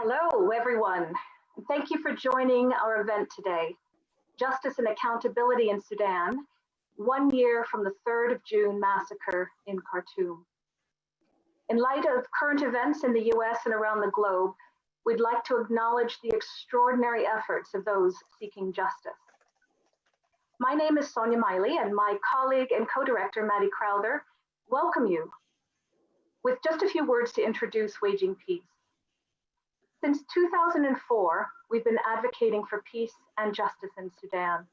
Hello, everyone. And thank you for joining our event today, Justice and Accountability in Sudan, 1 year from the 3rd of June massacre in Khartoum. In light of current events in the US and around the globe, we'd like to acknowledge the extraordinary efforts of those seeking justice. My name is Sonia Miley, and my colleague and co-director, Maddie Crowther, welcome you with just a few words to introduce Waging Peace. Since 2004, we've been advocating for peace and justice in Sudan.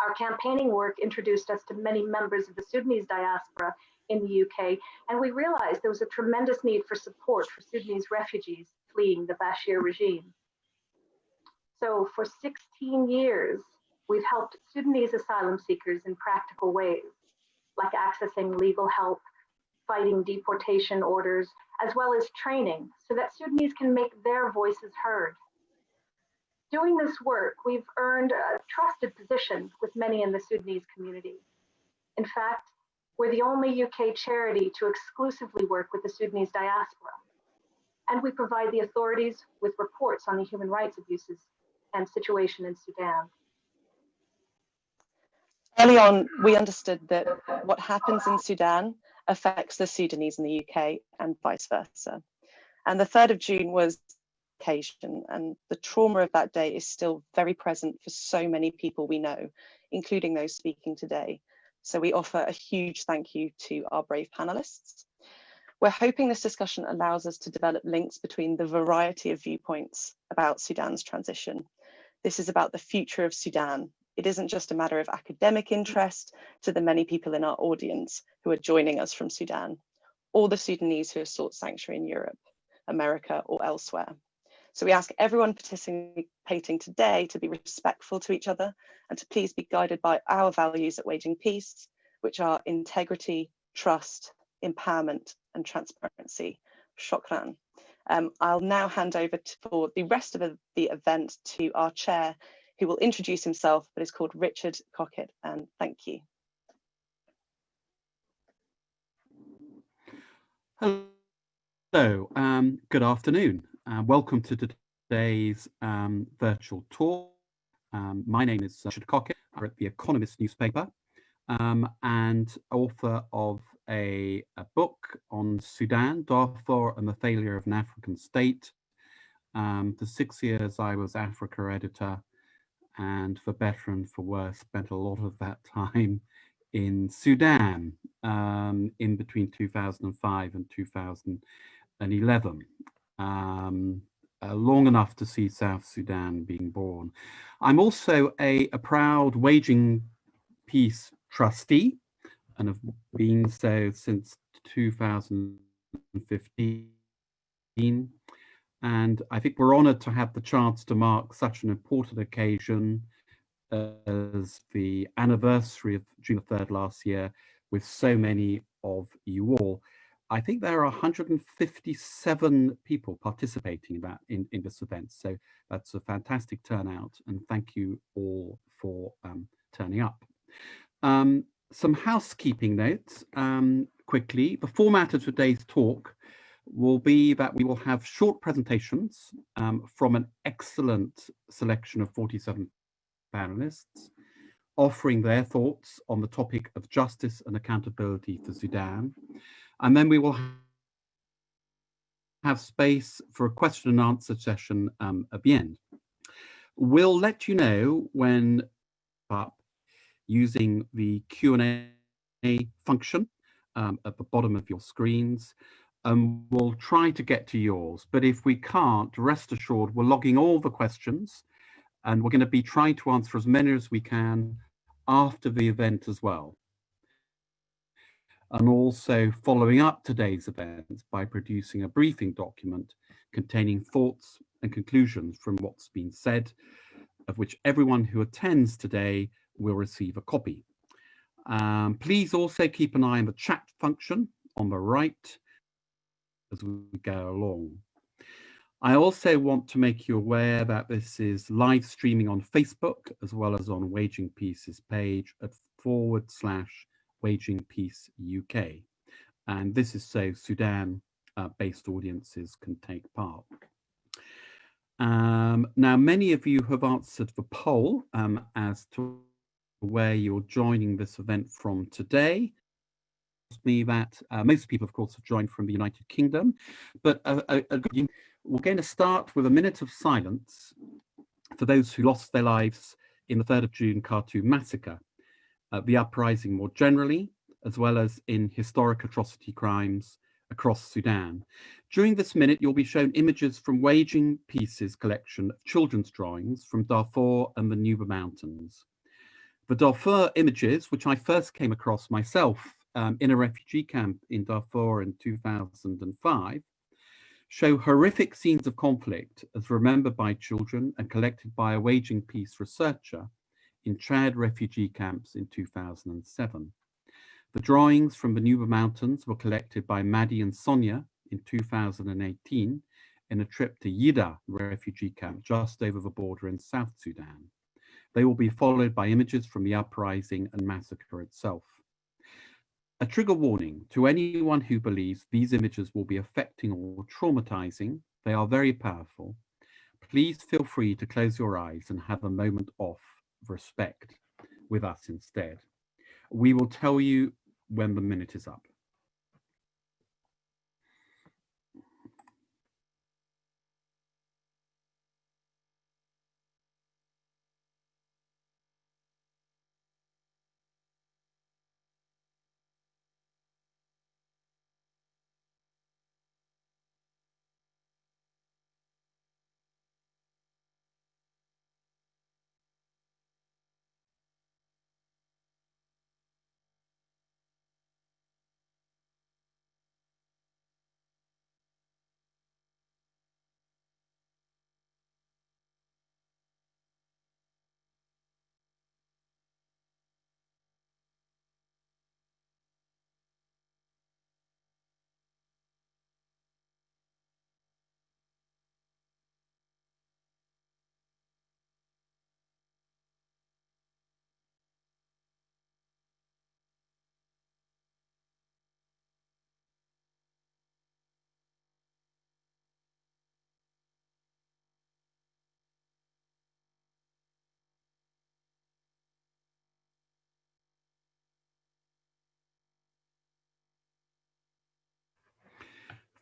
Our campaigning work introduced us to many members of the Sudanese diaspora in the UK, and we realized there was a tremendous need for support for Sudanese refugees fleeing the Bashir regime. So for 16 years, we've helped Sudanese asylum seekers in practical ways, like accessing legal help, fighting deportation orders, as well as training so that Sudanese can make their voices heard. Doing this work, we've earned a trusted position with many in the Sudanese community. In fact, we're the only UK charity to exclusively work with the Sudanese diaspora. And we provide the authorities with reports on the human rights abuses and situation in Sudan. Early on, we understood that what happens in Sudan affects the Sudanese in the UK and vice versa. And the 3rd of June was the occasion, and the trauma of that day is still very present for so many people we know, including those speaking today. So we offer a huge thank you to our brave panelists. We're hoping this discussion allows us to develop links between the variety of viewpoints about Sudan's transition. This is about the future of Sudan. It isn't just a matter of academic interest to the many people in our audience who are joining us from Sudan, or the Sudanese who have sought sanctuary in Europe, America, or elsewhere. So we ask everyone participating today to be respectful to each other and to please be guided by our values at Waging Peace, which are integrity, trust, empowerment, and transparency. Shukran. I'll now hand over for the rest of the event to our chair, who will introduce himself, but is called Richard Cockett, and thank you. Hello, good afternoon. Welcome to today's virtual talk. My name is Richard Cockett. I'm at The Economist newspaper and author of a book on Sudan, Darfur and the Failure of an African State. For 6 years, I was Africa editor, and for better and for worse, spent a lot of that time in Sudan in between 2005 and 2011, long enough to see South Sudan being born. I'm also a proud Waging Peace trustee, and have been so since 2015. And I think we're honoured to have the chance to mark such an important occasion as the anniversary of June 3rd last year with so many of you all. I think there are 157 people participating in this event, so that's a fantastic turnout, and thank you all for turning up. Some housekeeping notes quickly. The format of today's talk will be that we will have short presentations from an excellent selection of 47 panelists offering their thoughts on the topic of justice and accountability for Sudan. And then we will have space for a question and answer session at the end. We'll let you know when up using the Q&A function at the bottom of your screens. We'll try to get to yours, but if we can't, rest assured we're logging all the questions, and we're going to be trying to answer as many as we can after the event as well. And also following up today's event by producing a briefing document containing thoughts and conclusions from what's been said, of which everyone who attends today will receive a copy. Please also keep an eye on the chat function on the right as we go along. I also want to make you aware that this is live streaming on Facebook as well as on Waging Peace's page at /Waging Peace UK. And this is so Sudan based audiences can take part. Now, many of you have answered the poll as to where you're joining this event from today. Me that most people, of course, have joined from the United Kingdom, but we're going to start with a minute of silence for those who lost their lives in the 3rd of June Khartoum massacre, the uprising more generally, as well as in historic atrocity crimes across Sudan. During this minute, you'll be shown images from Waging Peace's collection of children's drawings from Darfur and the Nuba Mountains. The Darfur images, which I first came across myself in a refugee camp in Darfur in 2005, show horrific scenes of conflict as remembered by children and collected by a Waging Peace researcher in Chad refugee camps in 2007. The drawings from the Nuba Mountains were collected by Maddie and Sonia in 2018 in a trip to Yida refugee camp just over the border in South Sudan. They will be followed by images from the uprising and massacre itself. A trigger warning to anyone who believes these images will be affecting or traumatizing. They are very powerful. Please feel free to close your eyes and have a moment of respect with us instead. We will tell you when the minute is up.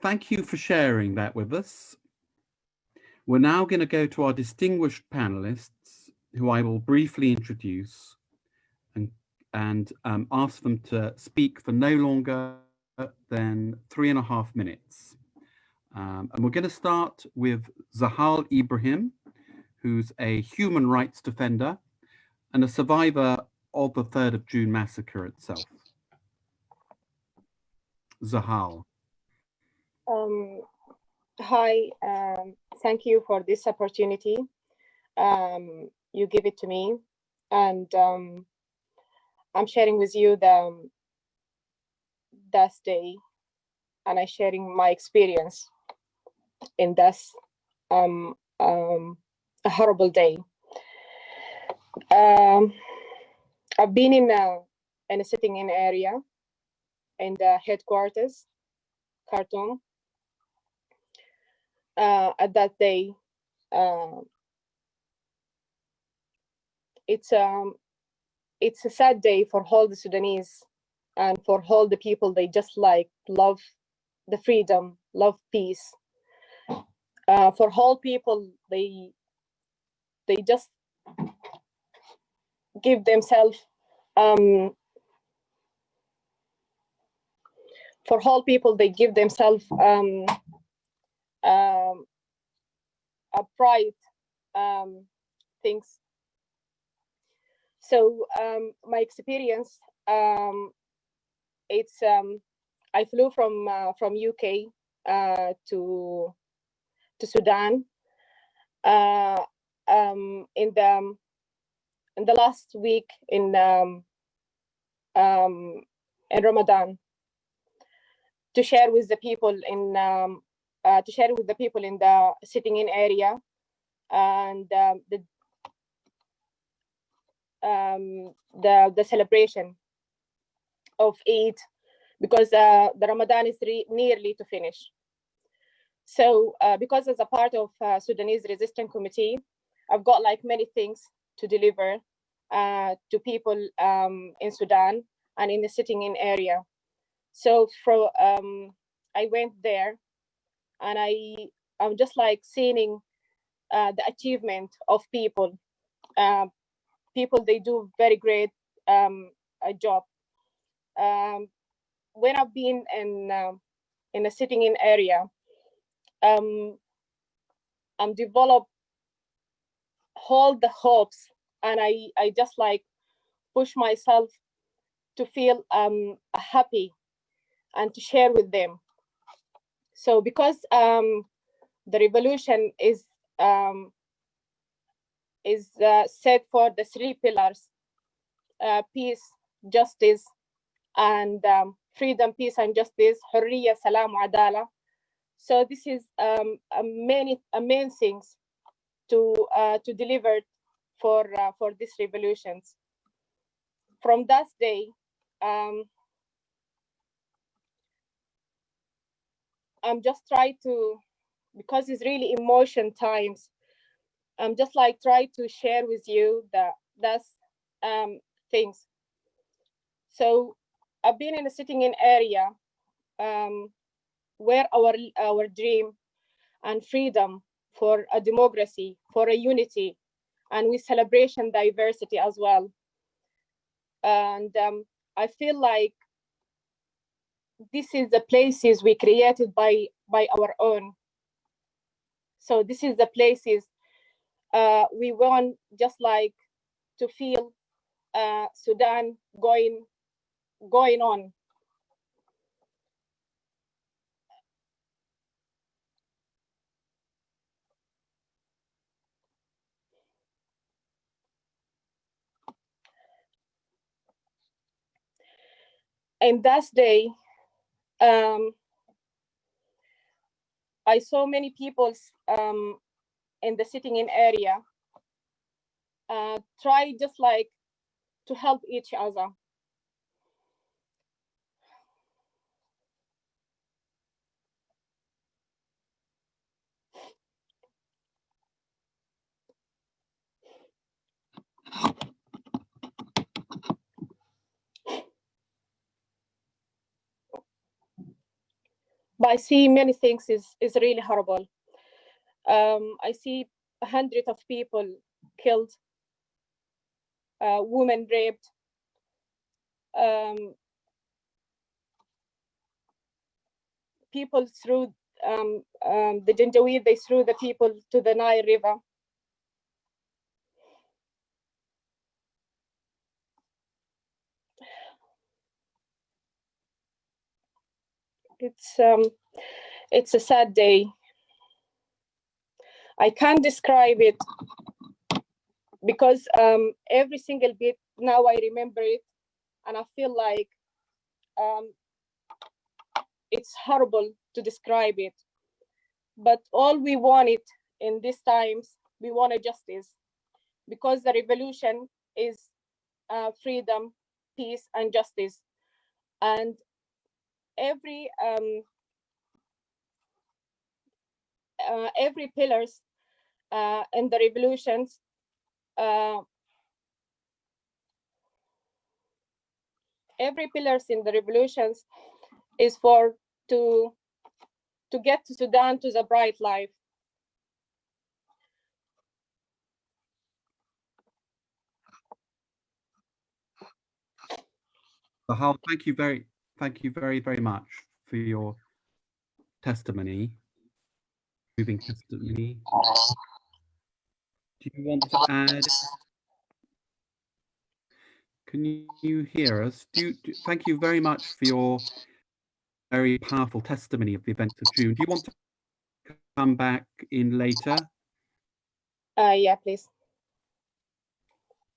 Thank you for sharing that with us. We're now going to go to our distinguished panelists, who I will briefly introduce and ask them to speak for no longer than 3.5 minutes. And we're going to start with Zahal Ibrahim, who's a human rights defender and a survivor of the 3rd of June massacre itself. Zahal. Hi, thank you for this opportunity. You give it to me, and I'm sharing with you that day, and I'm sharing my experience in this a horrible day. I've been in a sitting-in area in the headquarters, Khartoum. At that day, it's a sad day for all the Sudanese and for all the people. They just love the freedom, love peace. For all people, they just give themselves. For all people, they give themselves upright things. So my experience, it's I flew from UK to Sudan in the last week in Ramadan, to share with the people in the sitting-in area and the celebration of Eid, because the Ramadan is nearly to finish. So because as a part of Sudanese Resistance Committee, I've got like many things to deliver to people in Sudan and in the sitting-in area. So I went there, and I'm just like seeing the achievement of people. People, they do very great a job. When I've been in a sitting-in area, I'm developed all the hopes, and I just like push myself to feel happy and to share with them. So because the revolution is set for the 3 pillars: peace, justice, and freedom, peace, and justice, حرية, سلام, وعدالة. So this is many main things to deliver for these revolutions. From that day, I'm just trying to, because it's really emotion times, I'm just like try to share with you that's things. So I've been in a sitting-in area where our dream and freedom for a democracy, for a unity, and we celebration diversity as well. And I feel like this is the places we created by our own. So this is the places we want just like to feel Sudan going on. And that day, I saw many people in the sitting-in area try just like to help each other. But I see many things is really horrible. I see hundreds of people killed, women raped, people threw the Janjaweed, they threw the people to the Nile River. It's a sad day. I can't describe it because every single bit now I remember it, and I feel like it's horrible to describe it. But all we wanted in these times, we wanted justice, because the revolution is freedom, peace, and justice. And every pillars in the revolutions every pillars in the revolutions is for to get to Sudan to the bright life. Sahal, thank you very much for your testimony, moving testimony. Do you want to add? Can you hear us? Thank you very much for your very powerful testimony of the events of June. Do you want to come back in later? Yeah, please.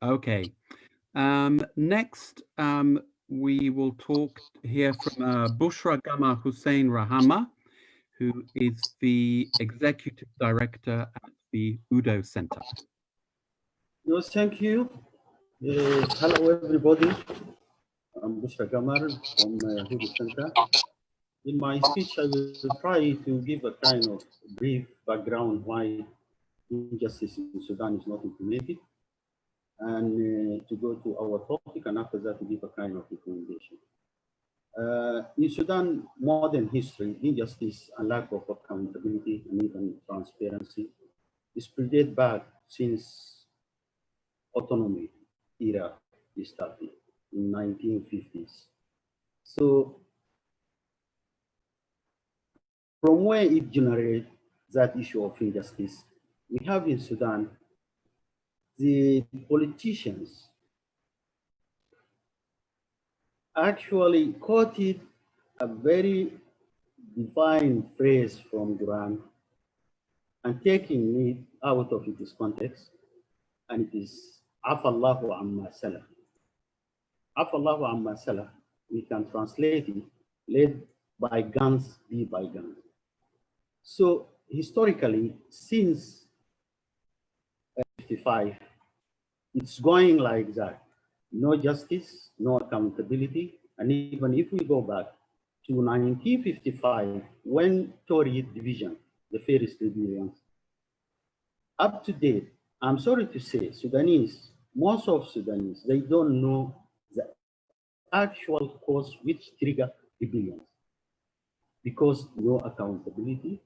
Okay. Next, we will hear from Bushra Gama Hussein Rahama, who is the Executive Director at the Udo Center. No, thank you. Hello, everybody. I'm Bushra Gamar from Udo Center. In my speech, I will try to give a kind of brief background why injustice in Sudan is not implemented, and to go to our topic, and after that to give a kind of recommendation. In Sudan, modern history, injustice and lack of accountability and even transparency is predate back since autonomy era started in 1950s. So from where it generates that issue of injustice, we have in Sudan, the politicians actually quoted a very divine phrase from Quran and taking it out of its context, and it is Afallahu amma salaf. Afallahu amma salaf, we can translate it, let bygones be bygones. So historically, since 55, it's going like that. No justice, no accountability, and even if we go back to 1955, when Tory division, the fairest rebellions, up to date, I'm sorry to say, Sudanese, most of Sudanese, they don't know the actual cause which trigger rebellions, because no accountability,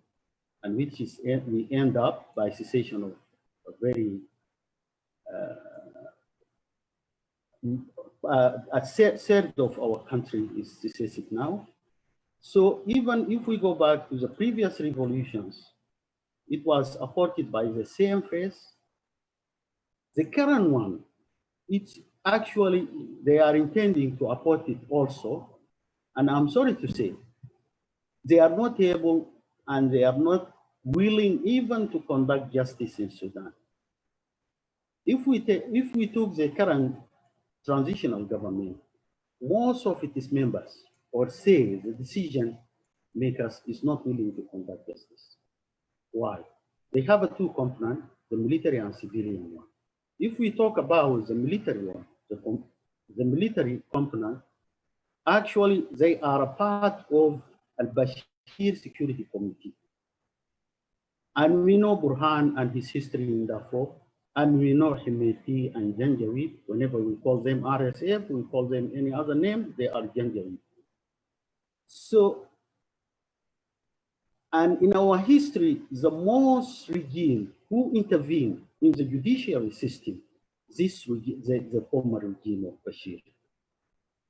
and which is we end up by cessation of a very a third of our country is secessive now. So even if we go back to the previous revolutions, it was supported by the same phrase. The current one, it's actually, they are intending to support it also. And I'm sorry to say, they are not able and they are not willing even to conduct justice in Sudan. If we took the current transitional government, most of its members, or say the decision makers, is not willing to conduct justice. Why? They have a two component, the military and civilian one. If we talk about the military one, the military component, actually they are a part of Al-Bashir Security Committee. And we know Burhan and his history in Darfur, and we know Himeti and Janjaweed. Whenever we call them RSF, we call them any other name, they are Janjaweed. So, and in our history, the most regime who intervened in the judiciary system, the former regime of Bashir.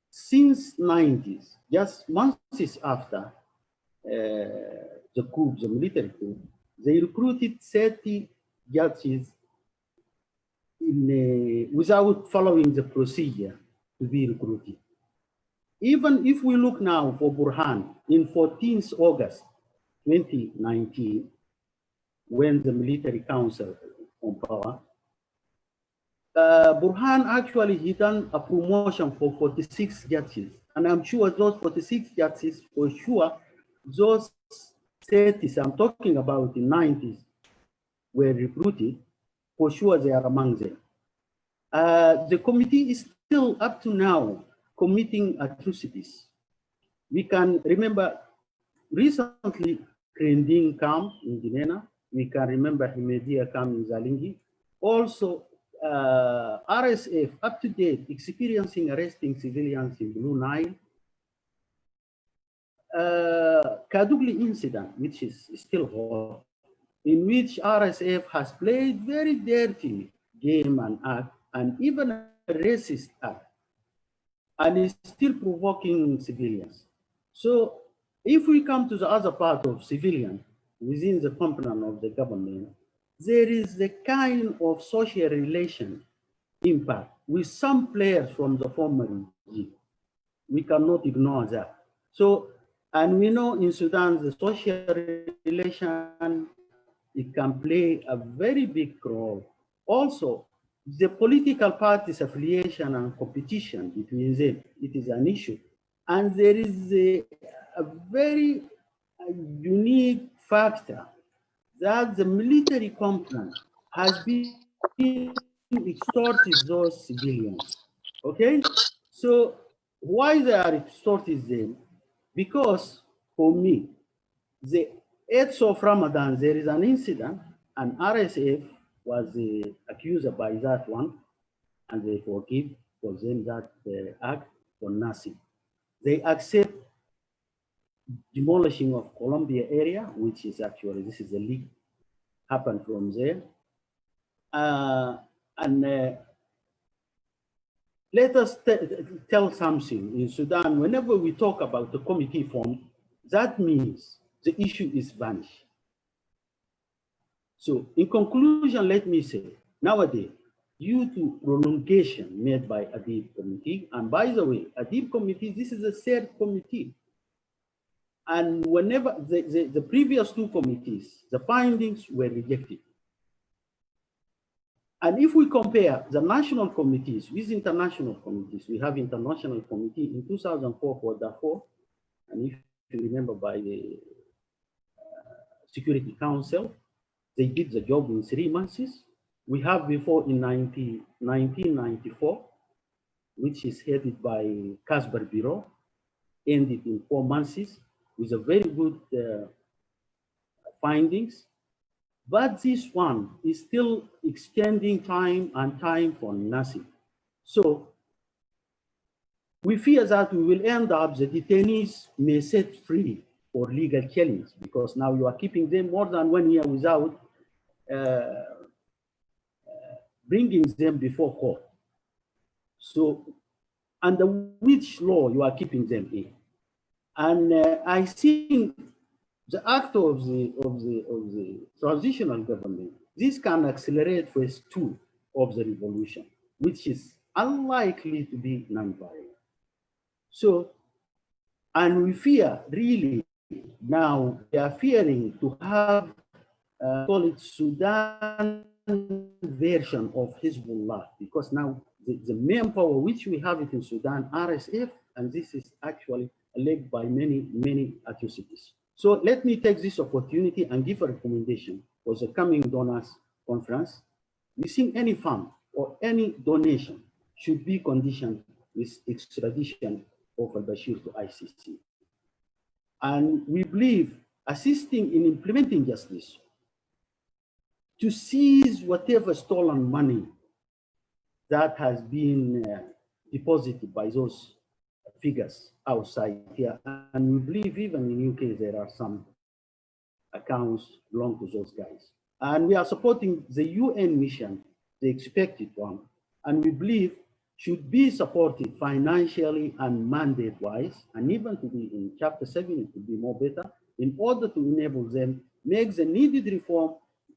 Since 90s, just months after the coup, the military coup, they recruited 30 judges without following the procedure to be recruited. Even if we look now for Burhan, in 14th August 2019, when the military council on power, Burhan actually, he done a promotion for 46 judges. And I'm sure those 46 judges, for sure, those 30s, I'm talking about the 90s, were recruited, for sure they are among them. The committee is still up to now committing atrocities. We can remember recently Krending camp in Guinea. We can remember Himedia camp in Zalingi. Also, RSF up to date experiencing arresting civilians in Blue Nile. Kadugli incident, which is still hot, in which RSF has played very dirty game and act, and even a racist act, and is still provoking civilians. So if we come to the other part of civilian within the component of the government, there is the kind of social relation impact with some players from the former regime. We cannot ignore that. So, and we know in Sudan, the social relation, it can play a very big role. Also, the political parties' affiliation and competition between them, it is an issue. And there is a very unique factor that the military component has been extorted those civilians, okay? So why they are extorted them? Because for me, the 8th of Ramadan, there is an incident, and RSF was accused by that one, and they forgive for them that act for nothing. They accept demolishing of Columbia area, which is actually, this is a leak, happened from there. And let us tell something. In Sudan, whenever we talk about the committee form, that means the issue is vanished. So in conclusion, let me say, nowadays, due to prolongation made by Adib committee, and by the way, Adib committee, this is the third committee. And whenever the previous two committees, the findings were rejected. And if we compare the national committees with international committees, we have international committee in 2004 for Darfur, and if you remember by the Security Council, they did the job in 3 months. We have before in 1994, which is headed by Casper Bureau, ended in 4 months with a very good findings. But this one is still extending time and time for nothing. So we fear that we will end up, the detainees may set free for legal killings, because now you are keeping them more than 1 year without bringing them before court. So under which law you are keeping them in? And I think the act of the transitional government, this can accelerate phase 2 of the revolution, which is unlikely to be non-violent. So, and we fear really now, we are fearing to have call it Sudan version of Hezbollah, because now the main power which we have it in Sudan, RSF, and this is actually alleged by many atrocities. So let me take this opportunity and give a recommendation for the coming donors conference. We think any fund or any donation should be conditioned with extradition of al-Bashir to ICC. And we believe assisting in implementing justice to seize whatever stolen money that has been deposited by those figures outside here. And we believe even in UK, there are some accounts belong to those guys. And we are supporting the UN mission, the expected one, and we believe should be supported financially and mandate-wise, and even to be in Chapter 7, it would be more better, in order to enable them make the needed reform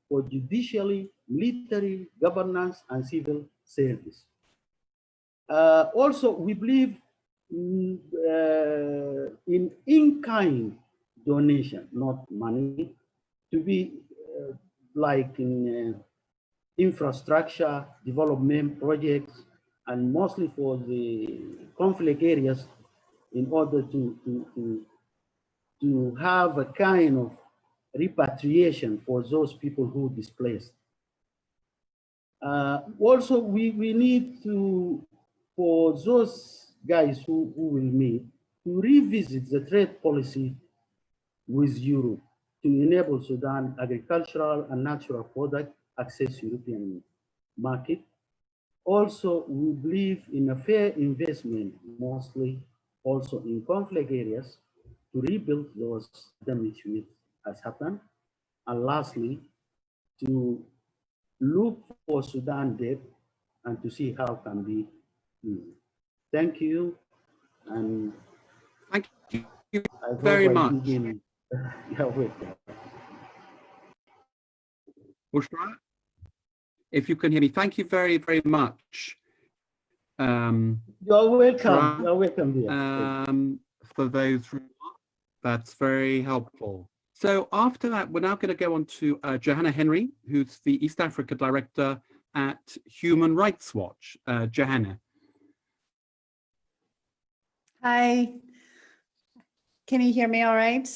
for judiciary, military, governance, and civil service. Also, we believe in in-kind donation, not money, to be like in infrastructure, development projects, and mostly for the conflict areas, in order to have a kind of repatriation for those people who displaced. Also, we need to, for those guys who will meet, to revisit the trade policy with Europe to enable Sudan agricultural and natural product access European market. Also, we believe in a fair investment, mostly also in conflict areas, to rebuild those damage which has happened. And lastly, to look for Sudan debt and to see how can be used. Thank you. And thank you very much. Bushra, if you can hear me, thank you very, very much. You're welcome. You're welcome here. For those remarks, that's very helpful. So after that, we're now going to go on to Johanna Henry, who's the East Africa Director at Human Rights Watch. Johanna. Hi. Can you hear me all right?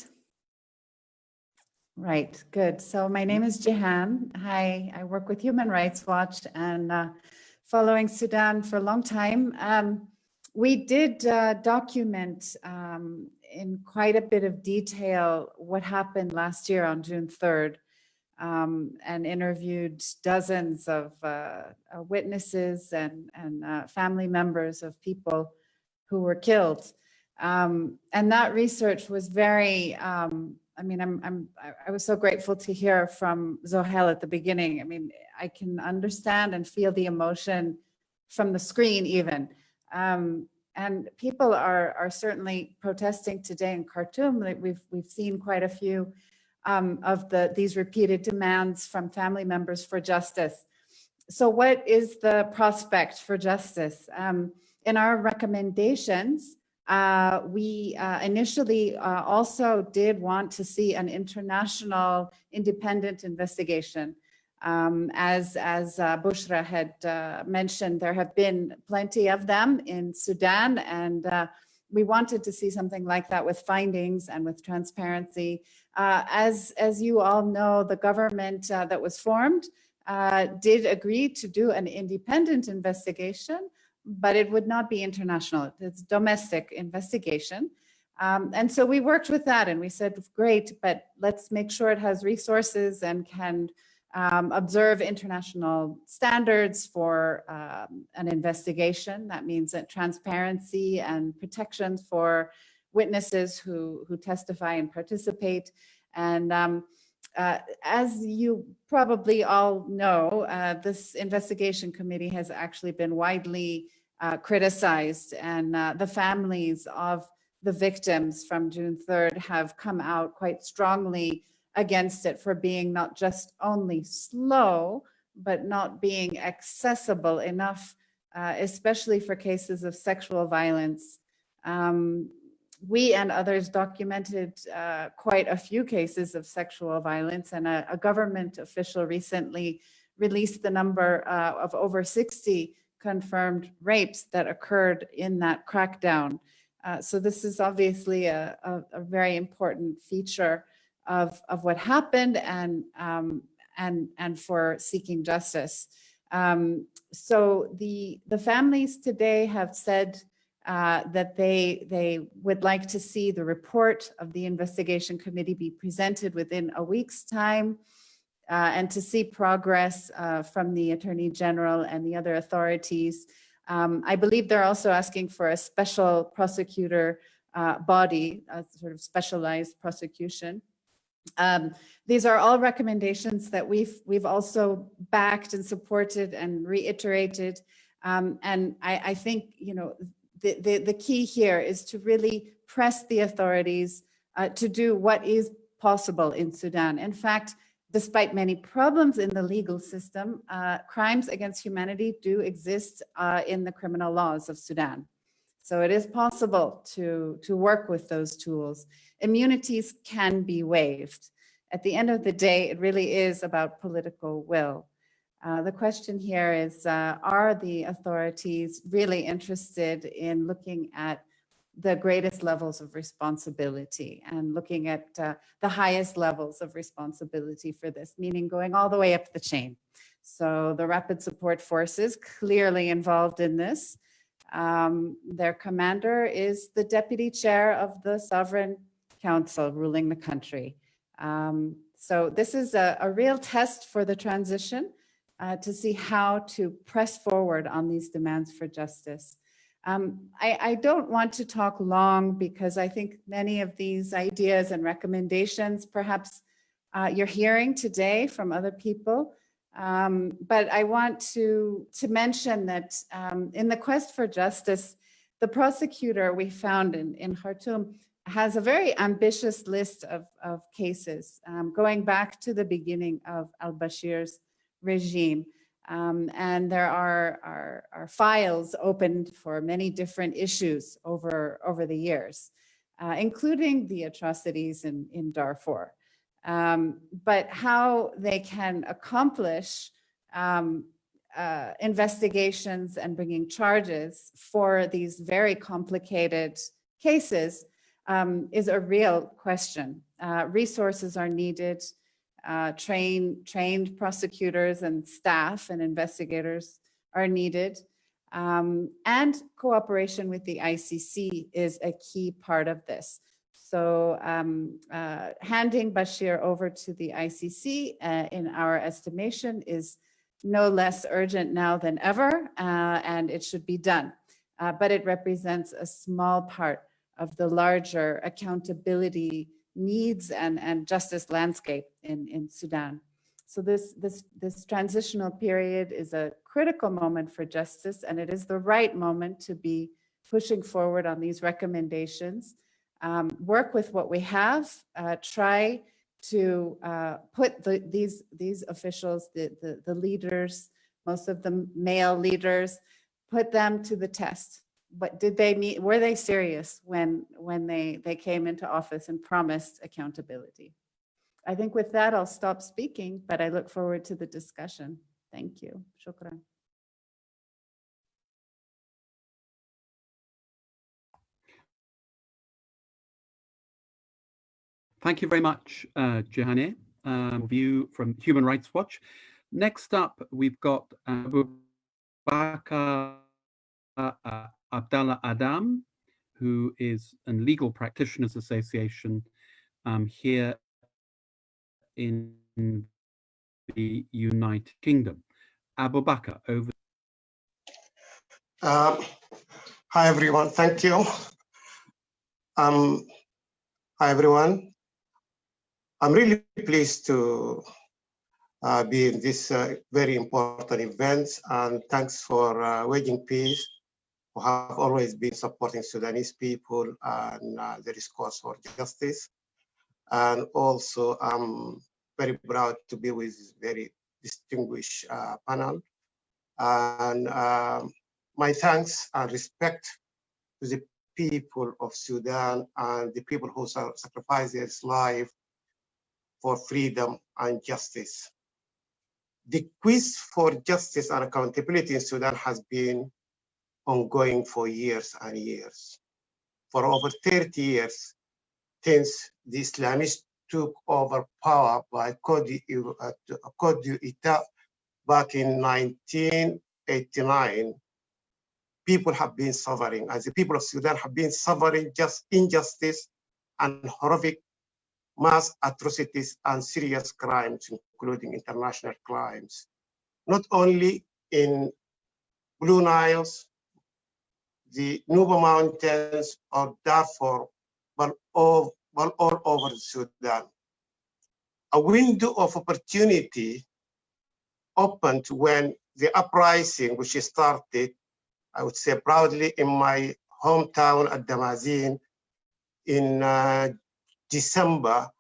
Right, good. So my name is Jehan. Hi, I work with Human Rights Watch and following Sudan for a long time. We did document in quite a bit of detail what happened last year on June 3rd, and interviewed dozens of witnesses and family members of people who were killed. And that research was very, I was so grateful to hear from Zohel at the beginning. I mean, I can understand and feel the emotion from the screen even. And people are certainly protesting today in Khartoum. We've seen quite a few of these repeated demands from family members for justice. So what is the prospect for justice? In our recommendations, we initially also did want to see an international independent investigation. As Bushra had mentioned, there have been plenty of them in Sudan, and we wanted to see something like that with findings and with transparency. As you all know, the government that was formed did agree to do an independent investigation, but it would not be international. It's domestic investigation. And so we worked with that and we said, great, but let's make sure it has resources and can observe international standards for an investigation. That means that transparency and protections for witnesses who testify and participate. And as you probably all know, this investigation committee has actually been widely criticized, and the families of the victims from June 3rd have come out quite strongly against it for being not just only slow, but not being accessible enough, especially for cases of sexual violence. We and others documented quite a few cases of sexual violence, and a government official recently released the number of over 60 confirmed rapes that occurred in that crackdown. So this is obviously a very important feature of what happened and for seeking justice. So the families today have said that they would like to see the report of the investigation committee be presented within a week's time, and to see progress from the Attorney General and the other authorities. I believe they're also asking for a special prosecutor body, a sort of specialized prosecution. These are all recommendations that we've also backed and supported and reiterated. And I think, you know, the key here is to really press the authorities to do what is possible in Sudan. In fact, despite many problems in the legal system, crimes against humanity do exist in the criminal laws of Sudan. So it is possible to work with those tools. Immunities can be waived. At the end of the day, it really is about political will. The question here is, are the authorities really interested in looking at the greatest levels of responsibility and looking at the highest levels of responsibility for this, meaning going all the way up the chain? So the Rapid Support Forces clearly involved in this. Their commander is the deputy chair of the Sovereign Council ruling the country. So this is a real test for the transition to see how to press forward on these demands for justice. I don't want to talk long because I think many of these ideas and recommendations perhaps you're hearing today from other people. But I want to mention that in the quest for justice, the prosecutor we found in Khartoum has a very ambitious list of cases going back to the beginning of al-Bashir's regime. And there are files opened for many different issues over the years, including the atrocities in Darfur. But how they can accomplish investigations and bringing charges for these very complicated cases is a real question. Resources are needed. Trained prosecutors and staff and investigators are needed. And cooperation with the ICC is a key part of this. So handing Bashir over to the ICC, in our estimation, is no less urgent now than ever, and it should be done. But it represents a small part of the larger accountability needs and justice landscape in Sudan. So this transitional period is a critical moment for justice, and it is the right moment to be pushing forward on these recommendations. Work with what we have, try to put these officials, the leaders, most of them male leaders, put them to the test. But did they meet, were they serious when they came into office and promised accountability? I think with that, I'll stop speaking, but I look forward to the discussion. Thank you. Shukran. Thank you very much, Jehane. View from Human Rights Watch. Next up, we've got Abu Bakr Abdallah Adam, who is a legal practitioners association here in the United Kingdom. Abu Bakr, over. Hi, everyone. Thank you. Hi, everyone. I'm really pleased to be in this very important event, and thanks for Waging Peace, who have always been supporting Sudanese people and the discourse for justice. And also, I'm very proud to be with this very distinguished panel. And my thanks and respect to the people of Sudan and the people who sacrifice their life for freedom and justice. The quest for justice and accountability in Sudan has been ongoing for years and years. For over 30 years, since the Islamists took over power by Coup d'etat back in 1989, people have been suffering, as the people of Sudan have been suffering just injustice and horrific mass atrocities and serious crimes, including international crimes, not only in Blue Niles, the Nuba Mountains, or Darfur, but all over Sudan. A window of opportunity opened when the uprising, which started, I would say proudly, in my hometown at Damazin in December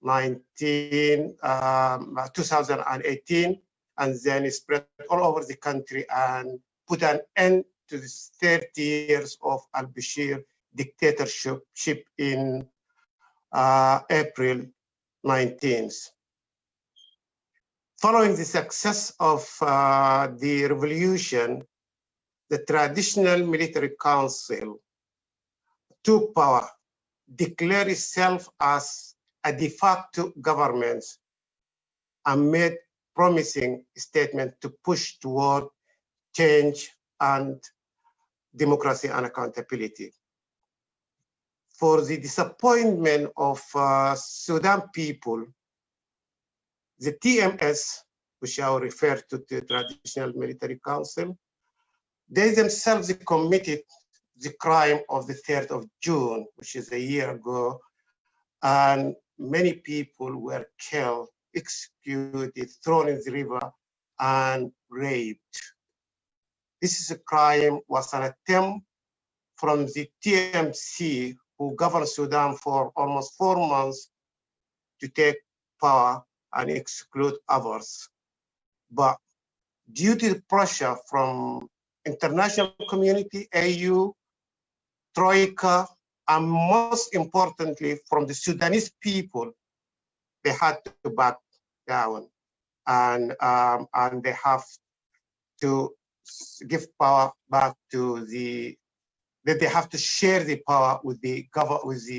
2018, and then it spread all over the country and put an end to this 30 years of al-Bashir dictatorship in April 19th. Following the success of the revolution, the traditional military council took power, declared itself as a de facto government, and made promising statements to push toward change and democracy and accountability. For the disappointment of Sudan people, the TMS, which I will refer to the Traditional Military Council, they themselves committed the crime of the 3rd of June, which is a year ago, and many people were killed, executed, thrown in the river, and raped. This is a crime, was an attempt from the TMC, who governed Sudan for almost 4 months, to take power and exclude others. But due to the pressure from international community, AU, Troika, and most importantly, from the Sudanese people, they had to back down, and they have to give power back to they have to share the power with the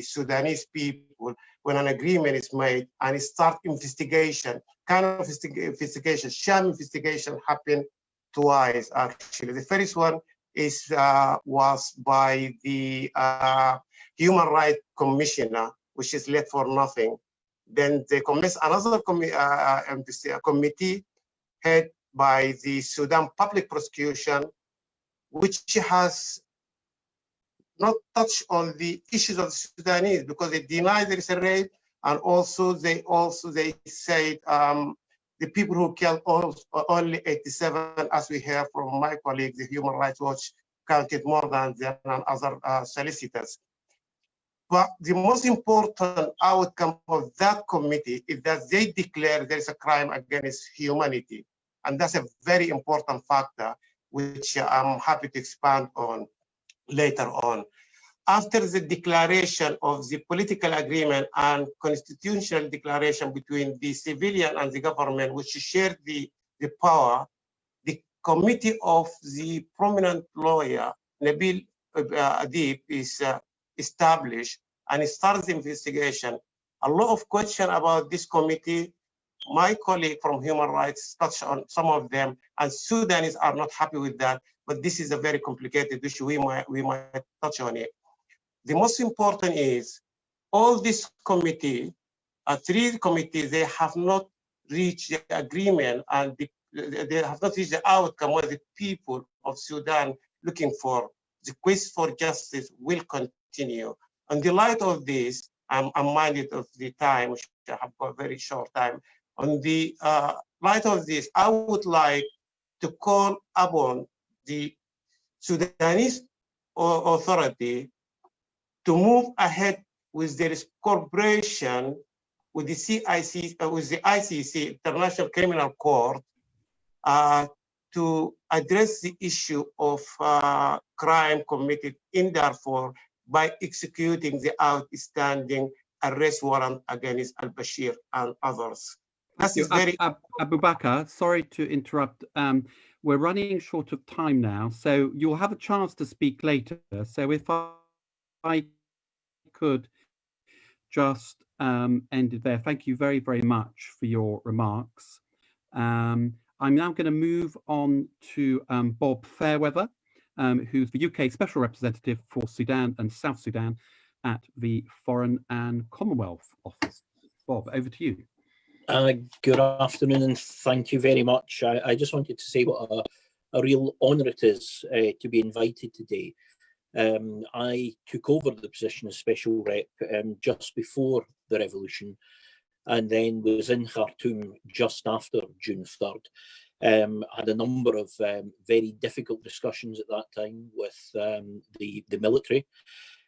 Sudanese people when an agreement is made, and it start investigation. Kind of investigation, sham investigation happened twice actually. The first one was by the Human Rights Commissioner, which is led for nothing. Then they commenced another committee head by the Sudan Public Prosecution, which has not touched on the issues of the Sudanese because they deny there is a rape, and also they said the people who killed only 87, as we hear from my colleague, the Human Rights Watch counted more than them and other solicitors. But the most important outcome of that committee is that they declare there is a crime against humanity. And that's a very important factor, which I'm happy to expand on later on. After the declaration of the political agreement and constitutional declaration between the civilian and the government, which shared the power, the committee of the prominent lawyer, Nabil Adib, is established, and it starts the investigation. A lot of questions about this committee. My colleague from Human Rights touched on some of them, and Sudanese are not happy with that, but this is a very complicated issue. We might touch on it. The most important is all this committee, three committees, they have not reached the agreement, and they have not reached the outcome what the people of Sudan looking for. The quest for justice will continue. In the light of this, I'm minded of the time, which I have got a very short time. On the light of this, I would like to call upon the Sudanese authority to move ahead with their cooperation with the ICC, International Criminal Court, to address the issue of crime committed in Darfur by executing the outstanding arrest warrant against al-Bashir and others. That is very Abu Bakr, sorry to interrupt. We're running short of time now, so you'll have a chance to speak later. So if I could just end it there. Thank you very, very much for your remarks. I'm now going to move on to Bob Fairweather, who's the UK Special Representative for Sudan and South Sudan at the Foreign and Commonwealth Office. Bob, over to you. Good afternoon, and thank you very much. I just wanted to say what a real honour it is to be invited today. I took over the position as Special Rep just before the revolution, and then was in Khartoum just after June 3rd. Had a number of very difficult discussions at that time with the military,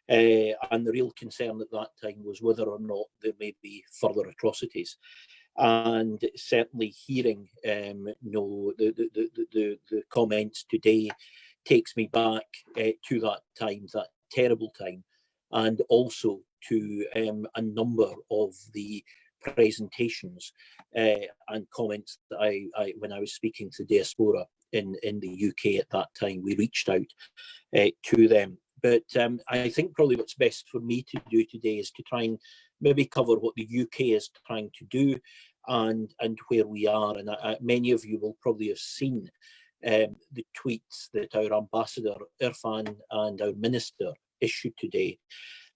and the real concern at that time was whether or not there may be further atrocities. And certainly hearing the comments today takes me back to that time, that terrible time, and also to a number of the presentations and comments that I when I was speaking to diaspora in the UK at that time, we reached out to them. But I think probably what's best for me to do today is to try and maybe cover what the UK is trying to do and where we are. And many of you will probably have seen the tweets that our Ambassador Irfan and our Minister issued today.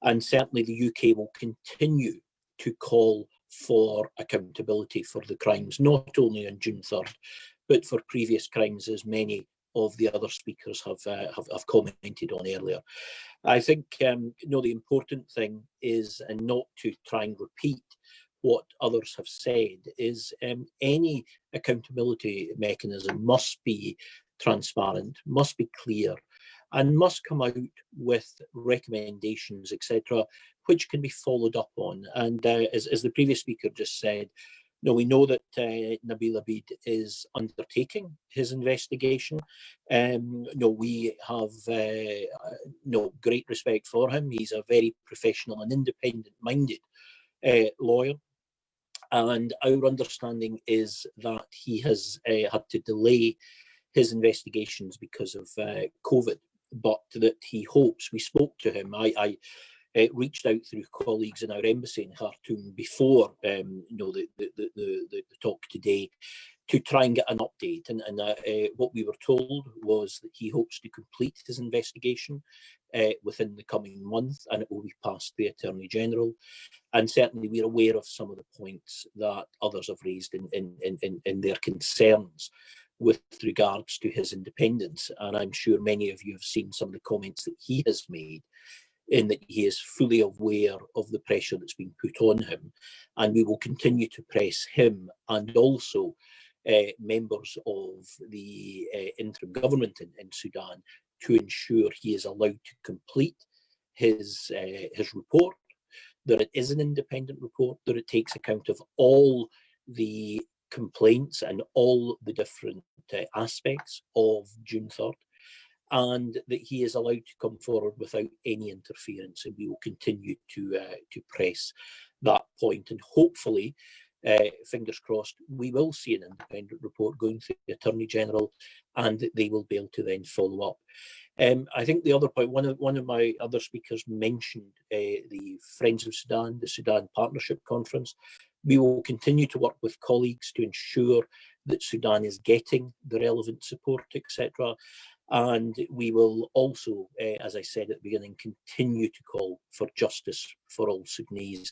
And certainly the UK will continue to call for accountability for the crimes, not only on June 3rd, but for previous crimes, as many of the other speakers have commented on earlier. I think the important thing is, and not to try and repeat what others have said, is any accountability mechanism must be transparent, must be clear, and must come out with recommendations, etc., which can be followed up on. And as the previous speaker just said, we know that Nabil Abid is undertaking his investigation. We have great respect for him. He's a very professional and independent-minded lawyer. And our understanding is that he has had to delay his investigations because of COVID, but that he hopes. We spoke to him. I reached out through colleagues in our embassy in Khartoum before the talk today to try and get an update. And what we were told was that he hopes to complete his investigation within the coming month, and it will be past the Attorney General. And certainly we're aware of some of the points that others have raised in their concerns with regards to his independence. And I'm sure many of you have seen some of the comments that he has made, in that he is fully aware of the pressure that's been put on him. And we will continue to press him and also members of the interim government in Sudan to ensure he is allowed to complete his report, that it is an independent report, that it takes account of all the complaints and all the different aspects of June 3rd, and that he is allowed to come forward without any interference. And we will continue to press that point, and hopefully, fingers crossed, we will see an independent report going through the Attorney General, and that they will be able to then follow up. I think the other point, one of my other speakers mentioned the Friends of Sudan, the Sudan Partnership Conference. We will continue to work with colleagues to ensure that Sudan is getting the relevant support, etc. And we will also, as I said at the beginning, continue to call for justice for all Sudanese.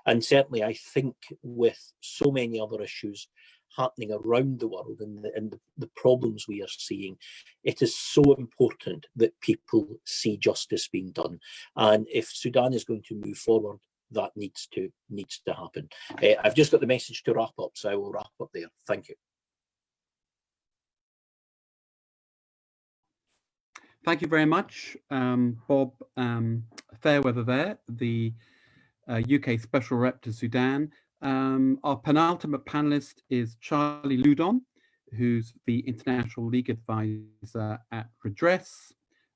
And certainly I think with so many other issues happening around the world and the problems we are seeing, it is so important that people see justice being done. And if Sudan is going to move forward, that needs to happen. I've just got the message to wrap up, so I will wrap up there. Thank you. Thank you very much, Bob Fairweather there, the UK Special Rep to Sudan. Our penultimate panelist is Charlie Loudon, who's the International League Advisor at Redress,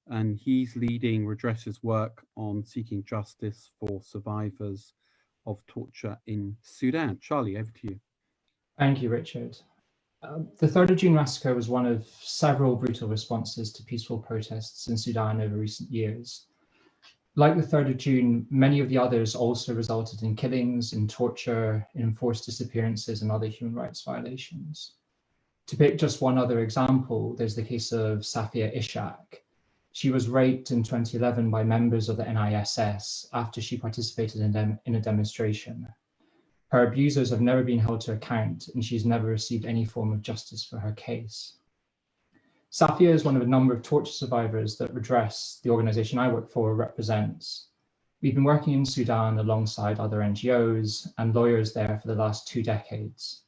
and he's leading Redress's work on seeking justice for survivors of torture in Sudan. Charlie, over to you. Thank you, Richard. The 3rd of June massacre was one of several brutal responses to peaceful protests in Sudan over recent years. Like the 3rd of June, many of the others also resulted in killings, in torture, in enforced disappearances, and other human rights violations. To pick just one other example, there's the case of Safia Ishaq. She was raped in 2011 by members of the NISS after she participated in a demonstration. Her abusers have never been held to account, and she's never received any form of justice for her case. Safia is one of a number of torture survivors that Redress, the organization I work for, represents. We've been working in Sudan alongside other NGOs and lawyers there for the last 2 decades.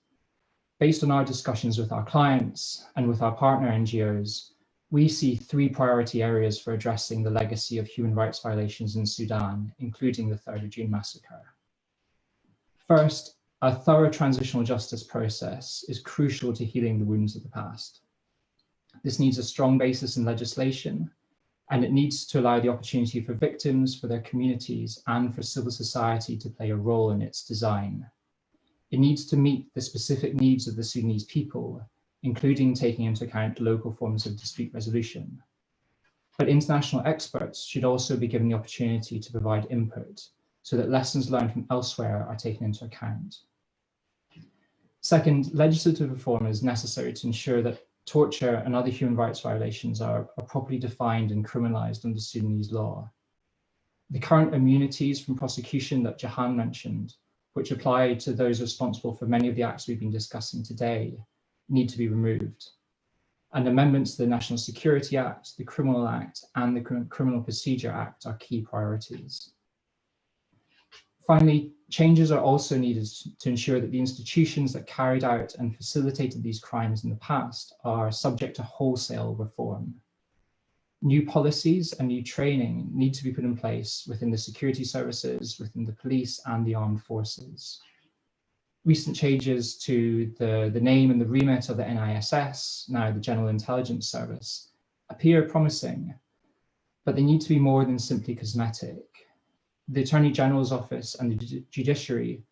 Based on our discussions with our clients and with our partner NGOs, we see 3 priority areas for addressing the legacy of human rights violations in Sudan, including the 3rd of June massacre. First, a thorough transitional justice process is crucial to healing the wounds of the past. This needs a strong basis in legislation, and it needs to allow the opportunity for victims, for their communities, and for civil society to play a role in its design. It needs to meet the specific needs of the Sudanese people, including taking into account local forms of dispute resolution. But international experts should also be given the opportunity to provide input so that lessons learned from elsewhere are taken into account. Second, legislative reform is necessary to ensure that torture and other human rights violations are properly defined and criminalized under Sudanese law. The current immunities from prosecution that Jahan mentioned, which apply to those responsible for many of the acts we've been discussing today, need to be removed. And amendments to the National Security Act, the Criminal Act, and the Criminal Procedure Act are key priorities. Finally, changes are also needed to ensure that the institutions that carried out and facilitated these crimes in the past are subject to wholesale reform. New policies and new training need to be put in place within the security services, within the police and the armed forces. Recent changes to the name and the remit of the NISS, now the General Intelligence Service, appear promising, but they need to be more than simply cosmetic. The Attorney General's Office and the judiciary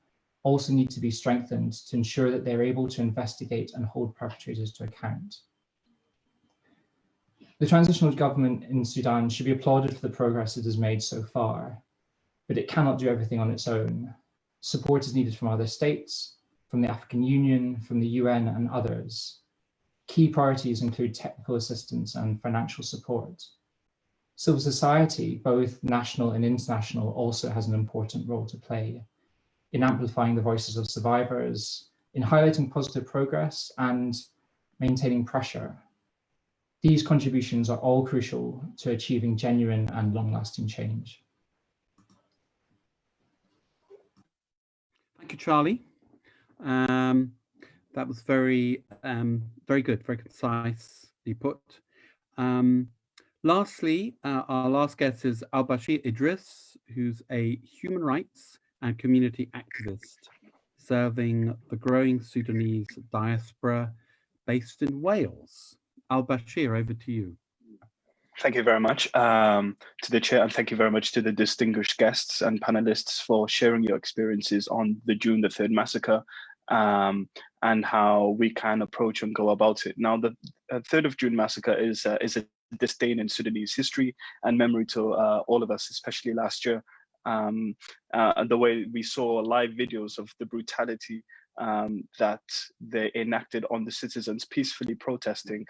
also need to be strengthened to ensure that they're able to investigate and hold perpetrators to account. The transitional government in Sudan should be applauded for the progress it has made so far, but it cannot do everything on its own. Support is needed from other states, from the African Union, from the UN and others. Key priorities include technical assistance and financial support. Civil society, both national and international, also has an important role to play in amplifying the voices of survivors, in highlighting positive progress and maintaining pressure. These contributions are all crucial to achieving genuine and long-lasting change. Thank you, Charlie. That was very good, very concisely put. Lastly, our last guest is Al-Bashir Idris, who's a human rights and community activist serving the growing Sudanese diaspora based in Wales. Al-Bashir, over to you. Thank you very much to the chair, and thank you very much to the distinguished guests and panelists for sharing your experiences on the June the 3rd massacre and how we can approach and go about it. Now, the 3rd of June massacre is a disdain in Sudanese history and memory to all of us, especially last year. The way we saw live videos of the brutality that they enacted on the citizens peacefully protesting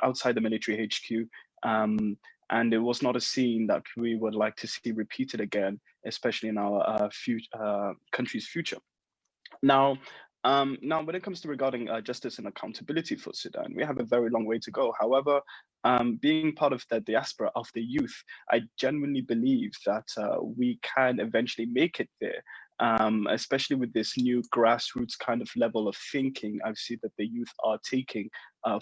outside the military HQ. And it was not a scene that we would like to see repeated again, especially in our country's future. Now, when it comes to regarding justice and accountability for Sudan, we have a very long way to go. However, being part of the diaspora of the youth, I genuinely believe that we can eventually make it there. Especially with this new grassroots kind of level of thinking, I see that the youth are taking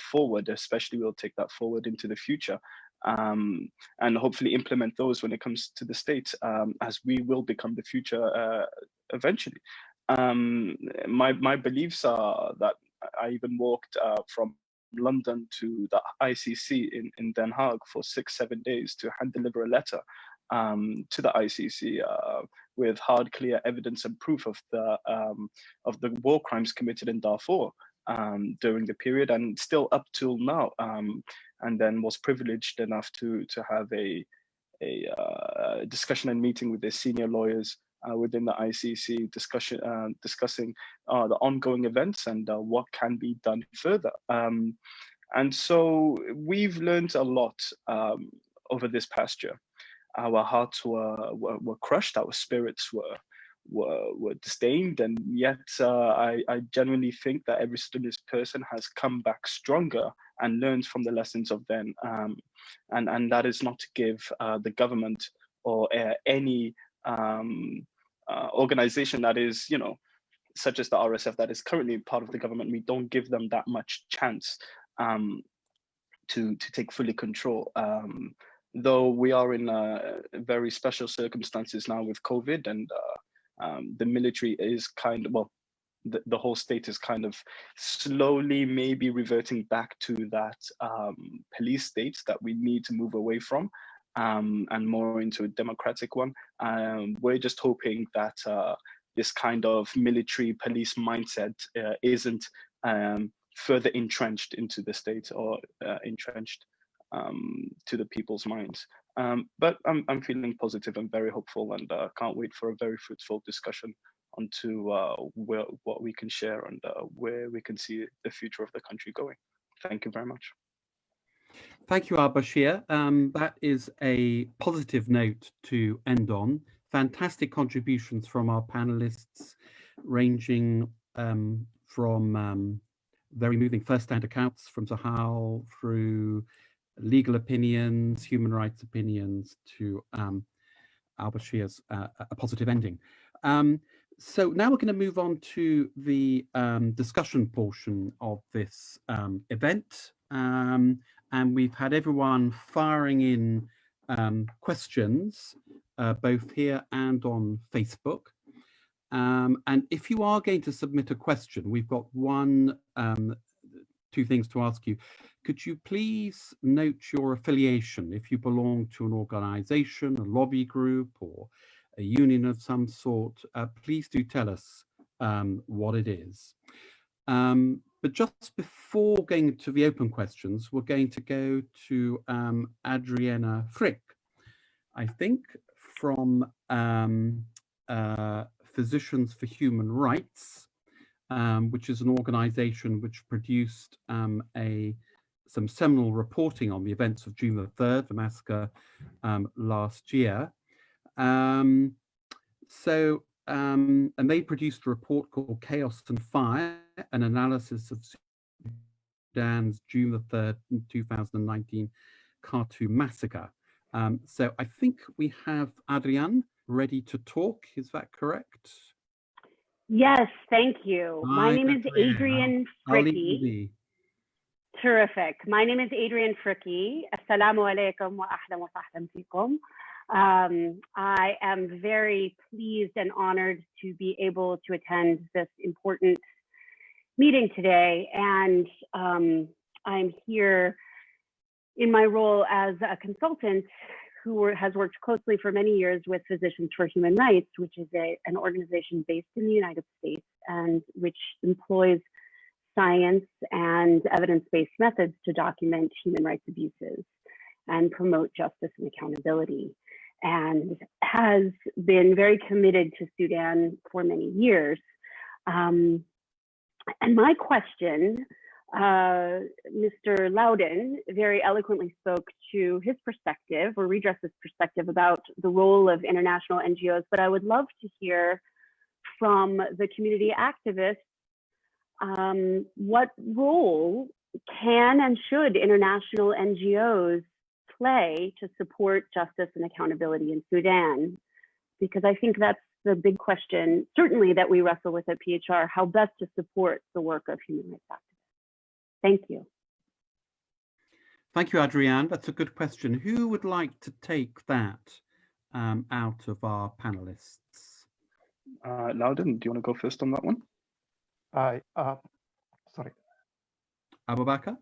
forward, especially we'll take that forward into the future. And hopefully implement those when it comes to the state, as we will become the future eventually. My beliefs are that I even walked from London to the ICC in Den Haag for 6-7 days to hand deliver a letter to the ICC with hard, clear evidence and proof of the war crimes committed in Darfur during the period and still up till now. And then was privileged enough to have a discussion and meeting with the senior lawyers within the ICC, discussing the ongoing events and what can be done further. And so we've learned a lot over this past year. Our hearts were crushed, our spirits were disdained, and yet I genuinely think that every Sudanese person has come back stronger and learned from the lessons of then. And that is not to give the government or any organization that is, such as the RSF that is currently part of the government, we don't give them that much chance to take fully control. Though we are in very special circumstances now with COVID, and the military is kind of, well, the whole state is kind of slowly maybe reverting back to that police state that we need to move away from, and more into a democratic one. We're just hoping that this kind of military police mindset isn't further entrenched into the state or entrenched to the people's minds. But I'm feeling positive and very hopeful, and can't wait for a very fruitful discussion onto what we can share and where we can see the future of the country going. Thank you very much. Thank you, Al-Bashir. That is a positive note to end on. Fantastic contributions from our panelists, ranging from very moving first-hand accounts from Sahal through legal opinions, human rights opinions, to Al-Bashir's a positive ending. So now we're going to move on to the discussion portion of this event. And we've had everyone firing in questions, both here and on Facebook. And if you are going to submit a question, we've got two things to ask you. Could you please note your affiliation? If you belong to an organization, a lobby group, or a union of some sort, please do tell us what it is. But just before going to the open questions, we're going to go to Adriana Frick, I think, from Physicians for Human Rights. which is an organization which produced some seminal reporting on the events of June the 3rd, the massacre last year. And they produced a report called Chaos and Fire, an analysis of Sudan's June the 3rd, 2019 Khartoum massacre. So I think we have Adrienne ready to talk. Is that correct? Yes, thank you. My name is Adrienne Fricky. Terrific. My name is Adrienne Fricky. Assalamu alaikum wa ahlan wa sahlan fikum. I am very pleased and honored to be able to attend this important meeting today. And I'm here in my role as a consultant who has worked closely for many years with Physicians for Human Rights, which is an organization based in the United States and which employs science and evidence-based methods to document human rights abuses and promote justice and accountability, and has been very committed to Sudan for many years. And my question, Mr. Loudon very eloquently spoke to his perspective, or Redress's perspective, about the role of international NGOs, but I would love to hear from the community activists what role can and should international NGOs play to support justice and accountability in Sudan? Because I think that's the big question, certainly, that we wrestle with at PHR, how best to support the work of human rights activists. Thank you. Thank you, Adrienne. That's a good question. Who would like to take that out of our panelists? Loudon, do you want to go first on that one? Sorry. Abu Bakr?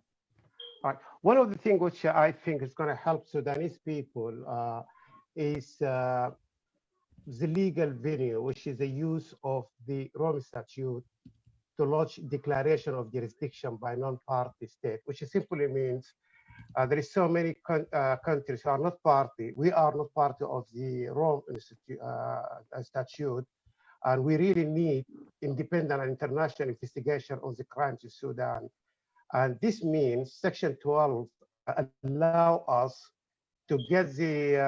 Right. One of the things which I think is going to help Sudanese people is the legal venue, which is the use of the Rome Statute to lodge declaration of jurisdiction by non-party state, which simply means there is so many countries who are not party. We are not party of the Rome Statute, and we really need independent and international investigation of the crimes in Sudan. And this means Section 12 allow us to get the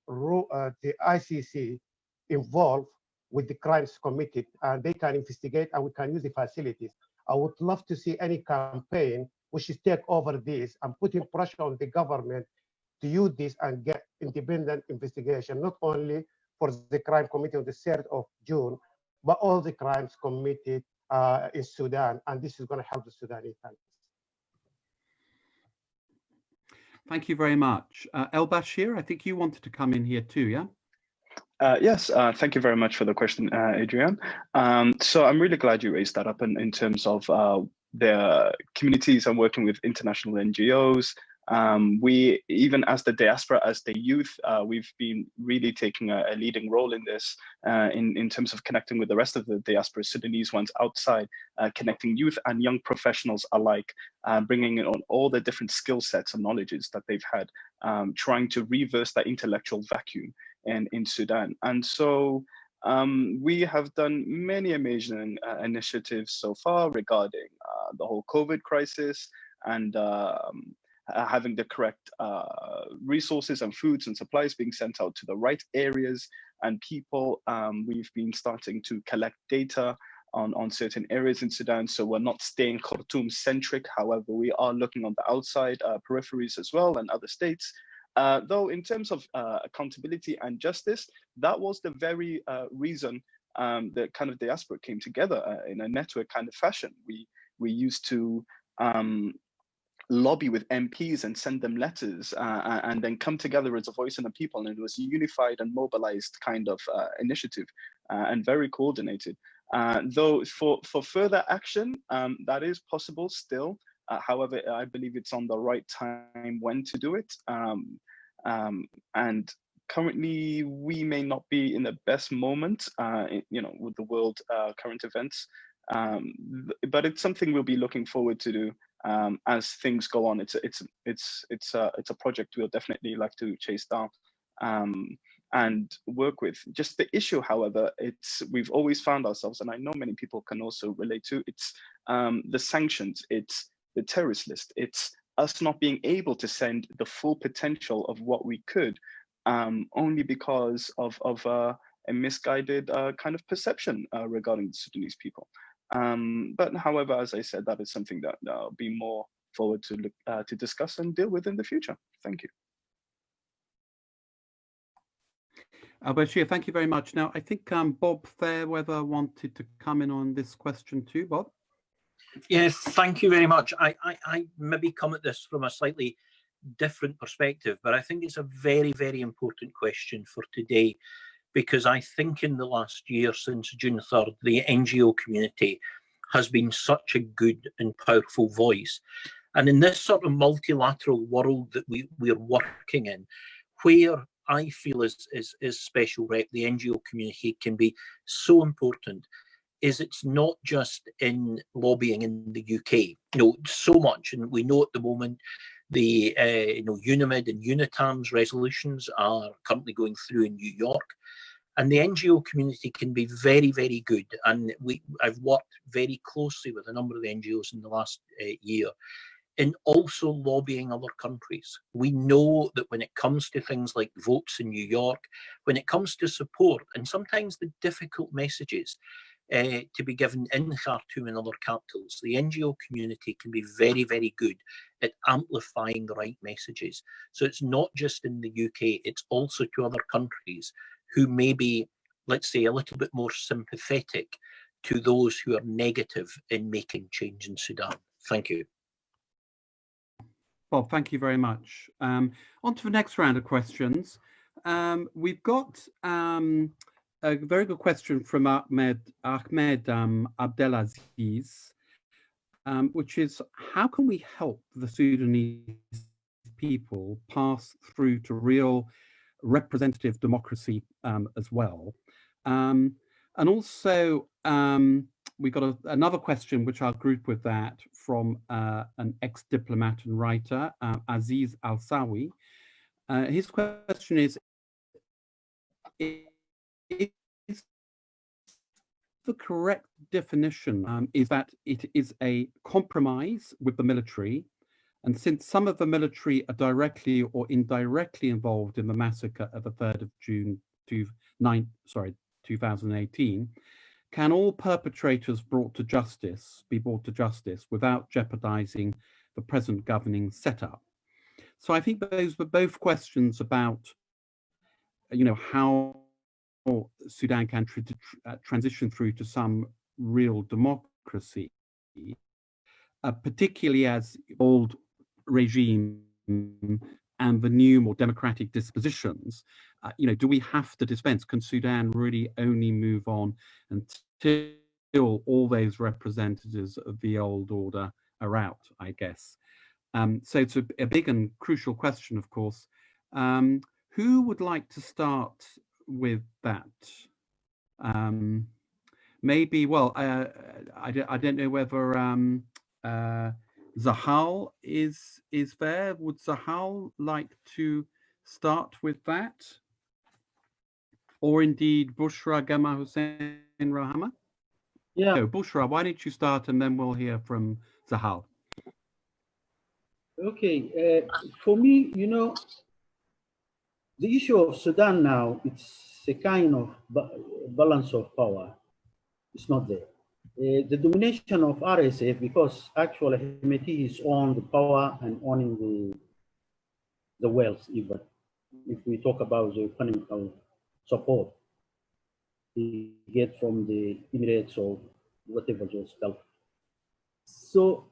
ICC involved with the crimes committed, and they can investigate, and we can use the facilities. I would love to see any campaign which is take over this and putting pressure on the government to use this and get independent investigation, not only for the crime committed on the 3rd of June, but all the crimes committed in Sudan, and this is going to help the Sudanese countries. Thank you very much. El Bashir, I think you wanted to come in here too, yeah? Yes, thank you very much for the question, Adrienne. So I'm really glad you raised that up in terms of the communities and working with international NGOs. We, even as the diaspora, as the youth, we've been really taking a leading role in this, in terms of connecting with the rest of the diaspora, Sudanese ones outside, connecting youth and young professionals alike, bringing in on all the different skill sets and knowledges that they've had, trying to reverse that intellectual vacuum in Sudan. And so we have done many amazing initiatives so far regarding the whole COVID crisis and having the correct resources and foods and supplies being sent out to the right areas and people. We've been starting to collect data on certain areas in Sudan, so we're not staying Khartoum centric. However, we are looking on the outside peripheries as well and other states. Though in terms of accountability and justice, that was the very reason that kind of diaspora came together in a network kind of fashion. We used to lobby with MPs and send them letters and then come together as a voice in the people, and it was a unified and mobilized kind of initiative and very coordinated. Though for further action, that is possible still. However, I believe it's on the right time when to do it. And currently, we may not be in the best moment, with the world current events. But it's something we'll be looking forward to do as things go on. It's a project we'll definitely like to chase down. and work with. Just the issue, however, we've always found ourselves, and I know many people can also relate to, it's the sanctions, it's the terrorist list, it's us not being able to send the full potential of what we could, only because of a misguided kind of perception regarding the Sudanese people. But however, as I said, that is something that I'll be more forward to look to discuss and deal with in the future. Thank you. Bashir, thank you very much. Now, I think Bob Fairweather wanted to come in on this question too. Bob? Yes, thank you very much. I maybe come at this from a slightly different perspective, but I think it's a very, very important question for today, because I think in the last year, since June 3rd, the NGO community has been such a good and powerful voice. And in this sort of multilateral world that we're working in, where I feel is Special Rep, the NGO community can be so important, is it's not just in lobbying in the UK. So much, and we know at the moment the UNIMID and UNITAM's resolutions are currently going through in New York, and the NGO community can be very, very good. And I've worked very closely with a number of the NGOs in the last year, in also lobbying other countries. We know that when it comes to things like votes in New York, when it comes to support, and sometimes the difficult messages to be given in Khartoum and other capitals, the NGO community can be very, very good at amplifying the right messages. So it's not just in the UK, it's also to other countries who may be, let's say, a little bit more sympathetic to those who are negative in making change in Sudan. Thank you. Bob, thank you very much. On to the next round of questions. We've got a very good question from Ahmed Abdelaziz, which is, how can we help the Sudanese people pass through to real representative democracy as well? And also, we got another question, which I'll group with that, from an ex-diplomat and writer, Aziz Al-Sawi. His question is the correct definition is that it is a compromise with the military, and since some of the military are directly or indirectly involved in the massacre of the 3rd of June 2018, can all perpetrators be brought to justice without jeopardizing the present governing setup? So I think those were both questions about, how Sudan can transition through to some real democracy, particularly as old regime and the new, more democratic dispositions, do we have to dispense? Can Sudan really only move on until all those representatives of the old order are out, I guess? So it's a big and crucial question, of course. Who would like to start with that? Maybe, well, I don't know whether Zahal is there. Would Zahal like to start with that? Or indeed Bushra Gama Hussein Rahama? Yeah. No, Bushra, why don't you start and then we'll hear from Zahal. Okay, for me, the issue of Sudan now, it's a kind of balance of power. It's not there. The domination of RSF, because actually Hemeti is on the power and owning the wealth, even if we talk about the economic support he get from the Emirates or whatever those help. So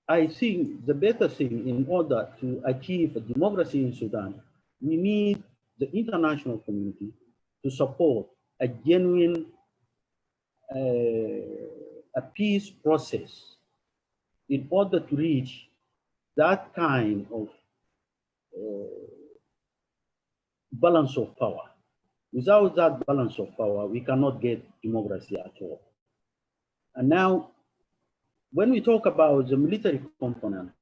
I think the better thing, in order to achieve a democracy in Sudan, we need the international community to support a genuine a peace process in order to reach that kind of balance of power. Without that balance of power, we cannot get democracy at all. And now, when we talk about the military component,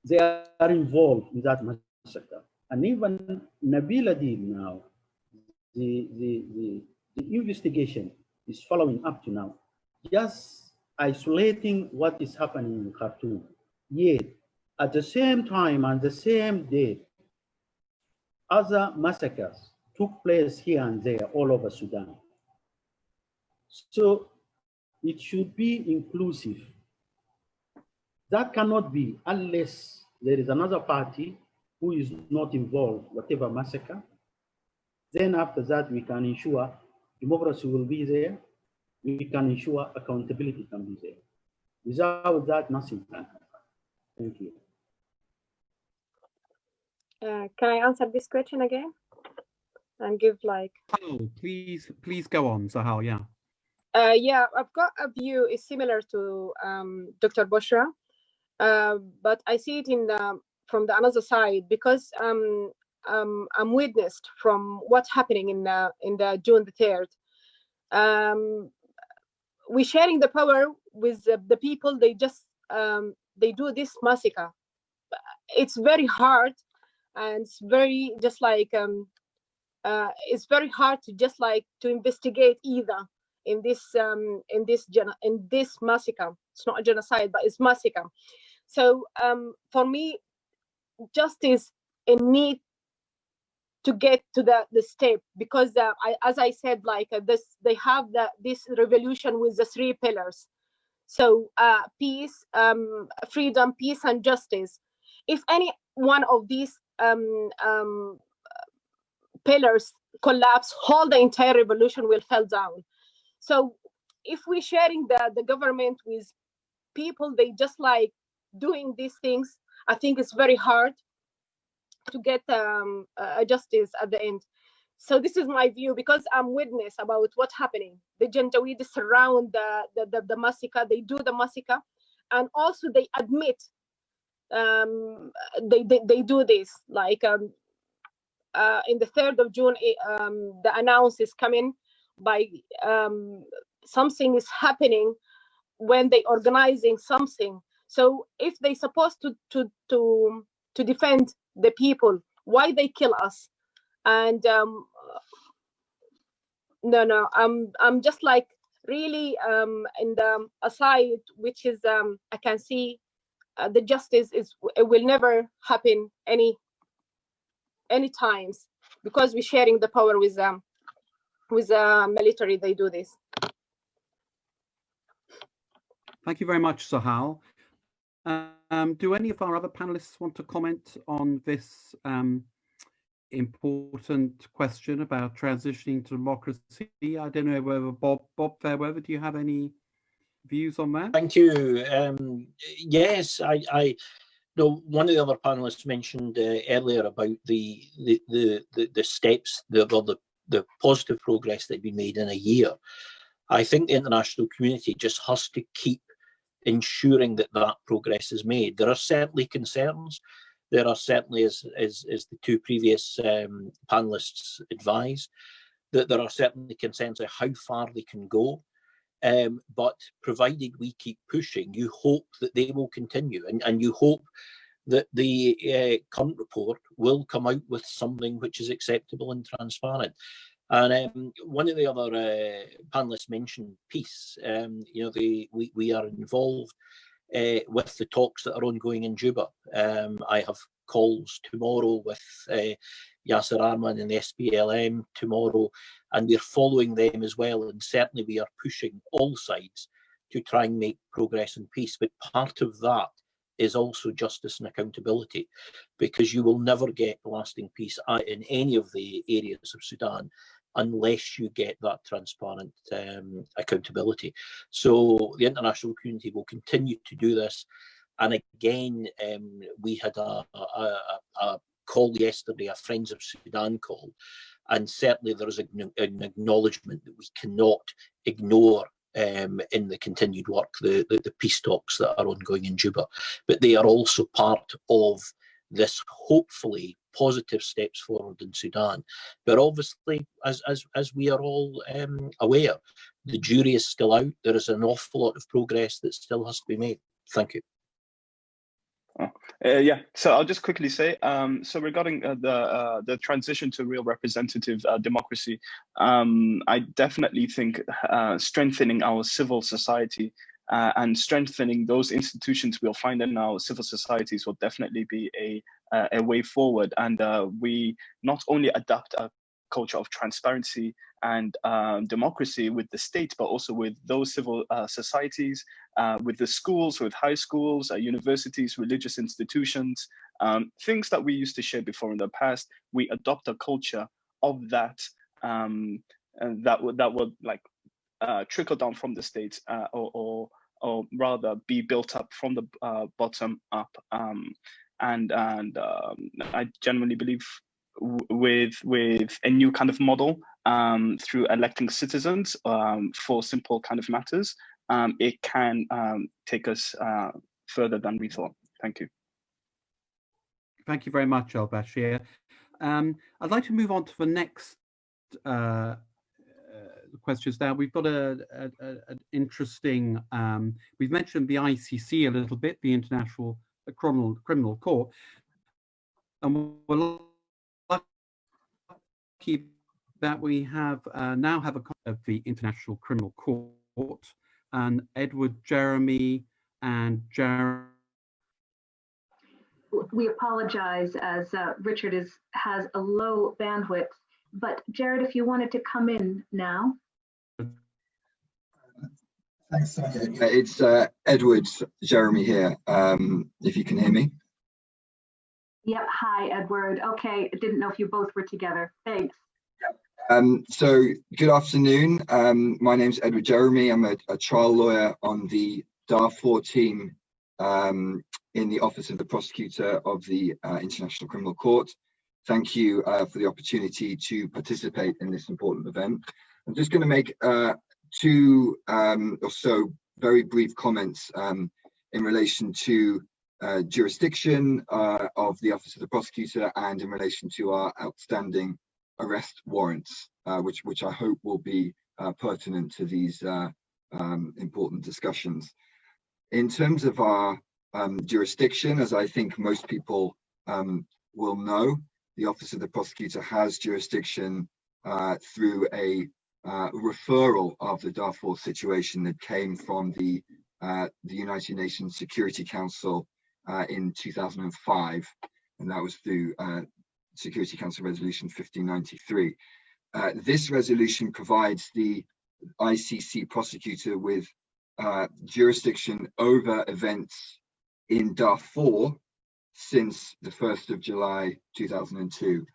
they are involved in that massacre. And even Nabila did now, the investigation is following up to now, just isolating what is happening in Khartoum. Yet, at the same time and the same day, other massacres took place here and there all over Sudan. So it should be inclusive. That cannot be unless there is another party who is not involved, whatever massacre. Then after that, we can ensure democracy will be there. We can ensure accountability can be there. Without that, nothing can happen. Thank you. Can I answer this question again and give like? Oh, please go on, Sahal. Yeah. Yeah, I've got a view is similar to Dr. Bushra, but I see it in from the another side because I'm witnessed from what's happening in the June the 3rd. We're sharing the power with the people. They just they do this massacre. It's very hard, and it's very just like it's very hard to just like to investigate either in this massacre. It's not a genocide, but it's massacre. So for me, justice in need to get to the step, because as I said, like this, they have this revolution with the 3 pillars. So peace, freedom, peace, and justice. If any one of these pillars collapse, whole the entire revolution will fall down. So if we're sharing the government with people, they just like doing these things, I think it's very hard to get a justice at the end. So this is my view, because I'm witness about what's happening. The Janjaweed surround the massacre, they do the massacre, and also they admit they do this. Like in the 3rd of June, the announce is coming by something is happening when they organizing something. So if they supposed to defend the people, why they kill us? And no, I'm just like really in the aside, which is I can see the justice it will never happen any times, because we're sharing the power with military. They do this. Thank you very much, Sahal. Do any of our other panelists want to comment on this important question about transitioning to democracy? I don't know whether Bob Fairweather, do you have any views on that? Thank you. Yes, I know one of the other panelists mentioned earlier about the steps, the positive progress that had been made in a year. I think the international community just has to keep ensuring that progress is made. There are certainly concerns. There are certainly, as the 2 previous panelists advised, that there are certainly concerns of how far they can go. But provided we keep pushing, you hope that they will continue, and you hope that the current report will come out with something which is acceptable and transparent. And one of the other panelists mentioned peace. We are involved with the talks that are ongoing in Juba. I have calls tomorrow with Yasser Arman and the SPLM tomorrow, and we're following them as well. And certainly we are pushing all sides to try and make progress in peace. But part of that is also justice and accountability, because you will never get lasting peace in any of the areas of Sudan unless you get that transparent accountability. So the international community will continue to do this. And again, we had a call yesterday, a Friends of Sudan call, and certainly there is an acknowledgement that we cannot ignore in the continued work, the peace talks that are ongoing in Juba. But they are also part of this hopefully positive steps forward in Sudan. But obviously, as we are all aware, the jury is still out. There is an awful lot of progress that still has to be made. Thank you. Yeah, so I'll just quickly say, so regarding the transition to real representative democracy, I definitely think strengthening our civil society and strengthening those institutions we'll find in our civil societies will definitely be a way forward. And we not only adapt a culture of transparency and democracy with the state, but also with those civil societies, with the schools, with high schools, universities, religious institutions, things that we used to share before in the past. We adopt a culture of that, and that would like trickle down from the state, or rather be built up from the bottom up. And I genuinely believe with a new kind of model, through electing citizens for simple kind of matters, it can take us further than we thought. Thank you. Thank you very much, Al-Bashir. I'd like to move on to the next questions now. We've got an interesting, we've mentioned the ICC a little bit, the International Criminal Court, and we're lucky that we have now have a copy of the International Criminal Court, and Edward, Jeremy, and Jared. We apologize as Richard has a low bandwidth, but Jared, if you wanted to come in now. Thanks, Sonia. It's Edward, Jeremy here, if you can hear me. Yep, hi Edward. Okay, I didn't know if you both were together. Thanks. So good afternoon. My name's Edward Jeremy. I'm a trial lawyer on the Darfur team in the Office of the Prosecutor of the International Criminal Court. Thank you for the opportunity to participate in this important event. I'm just going to make two or so very brief comments in relation to jurisdiction of the Office of the Prosecutor and in relation to our outstanding arrest warrants, which I hope will be pertinent to these important discussions. In terms of our jurisdiction, as I think most people will know, the Office of the Prosecutor has jurisdiction through a referral of the Darfur situation that came from the United Nations Security Council in 2005, and that was through Security Council Resolution 1593. This resolution provides the ICC prosecutor with jurisdiction over events in Darfur since the 1st of July 2002.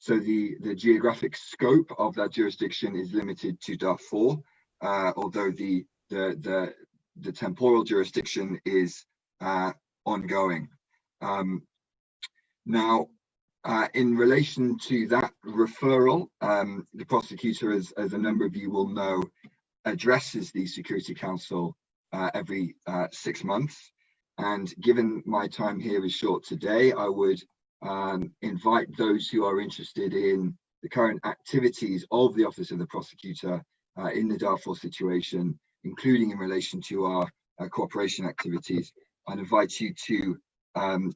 So the geographic scope of that jurisdiction is limited to Darfur, although the temporal jurisdiction is ongoing. Now, in relation to that referral, the prosecutor, as a number of you will know, addresses the Security Council every 6 months. And given my time here is short today, I would invite those who are interested in the current activities of the Office of the Prosecutor in the Darfur situation, including in relation to our cooperation activities. I'd invite you to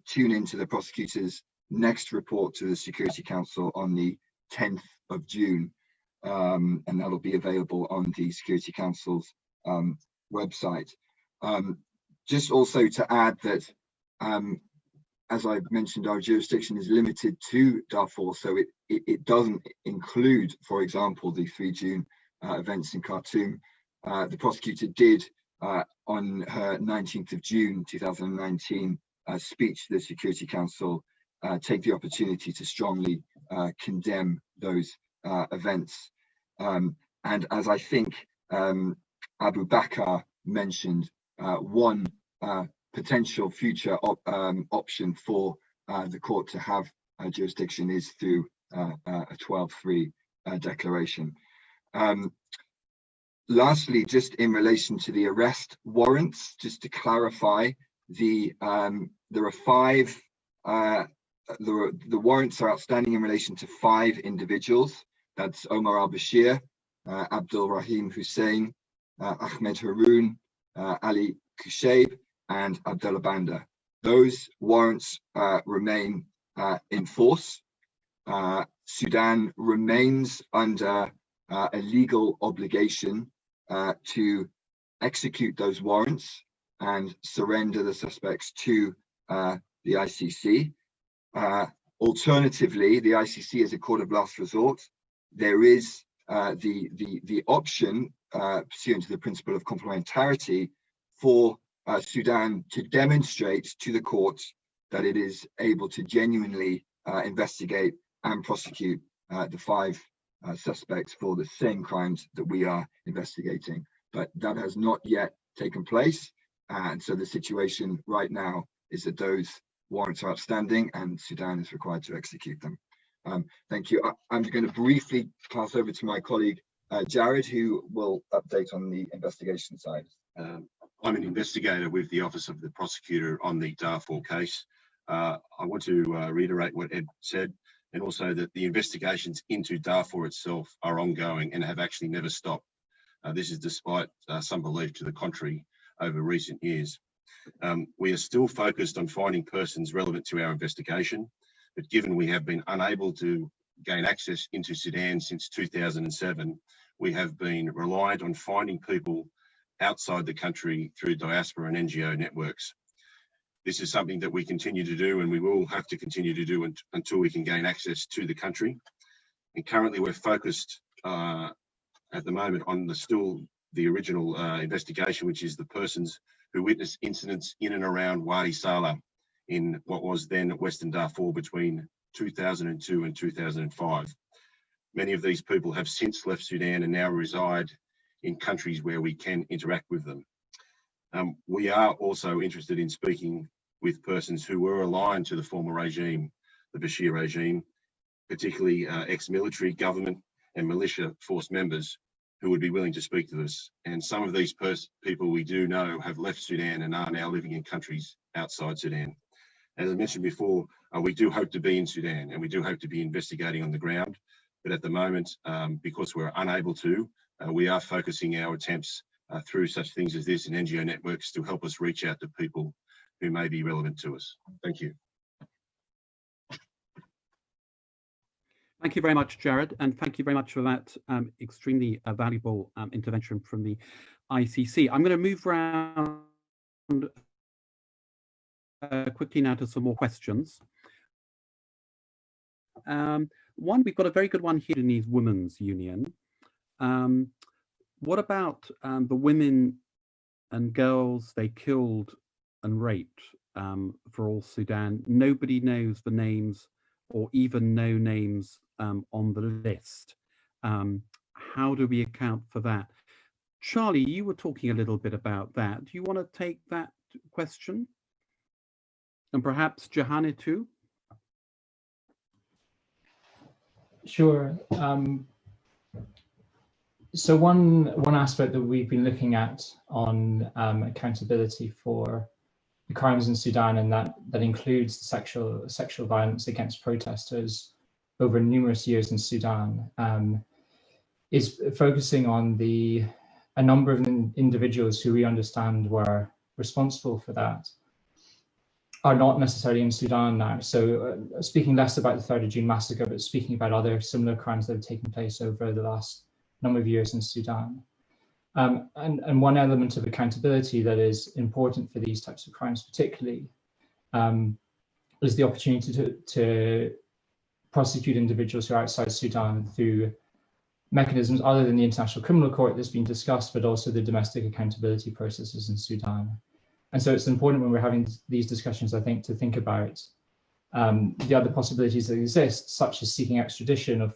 tune into the prosecutor's next report to the Security Council on the 10th of June, and that'll be available on the Security Council's website. Just also to add that, as I've mentioned, our jurisdiction is limited to Darfur, so it doesn't include, for example, the 3 June events in Khartoum. The prosecutor did, on her 19th of June 2019 speech to the Security Council, take the opportunity to strongly condemn those events. And as I think Abu Bakr mentioned, one potential future option for the court to have jurisdiction is through a 12-3 declaration. Lastly, just in relation to the arrest warrants, just to clarify, there are 5, the warrants are outstanding in relation to 5 individuals. That's Omar al-Bashir, Abdul Rahim Hussein, Ahmed Haroun, Ali Kushaib, and Abdullah Banda. Those warrants remain in force. Sudan remains under a legal obligation to execute those warrants and surrender the suspects to the ICC. Alternatively, the ICC is a court of last resort. There is the option, pursuant to the principle of complementarity, for Sudan to demonstrate to the court that it is able to genuinely investigate and prosecute the 5 suspects for the same crimes that we are investigating. But that has not yet taken place. And so the situation right now is that those warrants are outstanding and Sudan is required to execute them. Thank you. I'm going to briefly pass over to my colleague, Jared, who will update on the investigation side. I'm an investigator with the Office of the Prosecutor on the Darfur case. I want to reiterate what Ed said, and also that the investigations into Darfur itself are ongoing and have actually never stopped. This is despite some belief to the contrary over recent years. We are still focused on finding persons relevant to our investigation, but given we have been unable to gain access into Sudan since 2007, we have been reliant on finding people outside the country through diaspora and NGO networks. This is something that we continue to do and we will have to continue to do until we can gain access to the country. And currently we're focused at the moment on the original investigation, which is the persons who witnessed incidents in and around Wadi Salah in what was then Western Darfur between 2002 and 2005. Many of these people have since left Sudan and now reside in countries where we can interact with them. We are also interested in speaking with persons who were aligned to the former regime, the Bashir regime, particularly ex-military, government and militia force members who would be willing to speak to us. And some of these people we do know have left Sudan and are now living in countries outside Sudan. As I mentioned before, we do hope to be in Sudan and we do hope to be investigating on the ground. But at the moment, because we're unable to, we are focusing our attempts through such things as this and NGO networks to help us reach out to people who may be relevant to us. Thank you. Thank you very much, Jared, and thank you very much for that extremely valuable intervention from the ICC. I'm going to move around quickly now to some more questions. One, we've got a very good one here in the Women's Union. What about the women and girls they killed and raped for all Sudan? Nobody knows the names or even no names on the list. How do we account for that? Charlie, you were talking a little bit about that. Do you want to take that question? And perhaps Johanna too? Sure. So one aspect that we've been looking at on accountability for the crimes in Sudan, and that includes the sexual violence against protesters over numerous years in Sudan, is focusing on a number of individuals who we understand were responsible for that are not necessarily in Sudan now. So speaking less about the 3rd of June massacre, but speaking about other similar crimes that have taken place over the last number of years in Sudan. And one element of accountability that is important for these types of crimes particularly is the opportunity to prosecute individuals who are outside Sudan through mechanisms other than the International Criminal Court that's been discussed, but also the domestic accountability processes in Sudan. And so it's important when we're having these discussions, I think, to think about the other possibilities that exist, such as seeking extradition of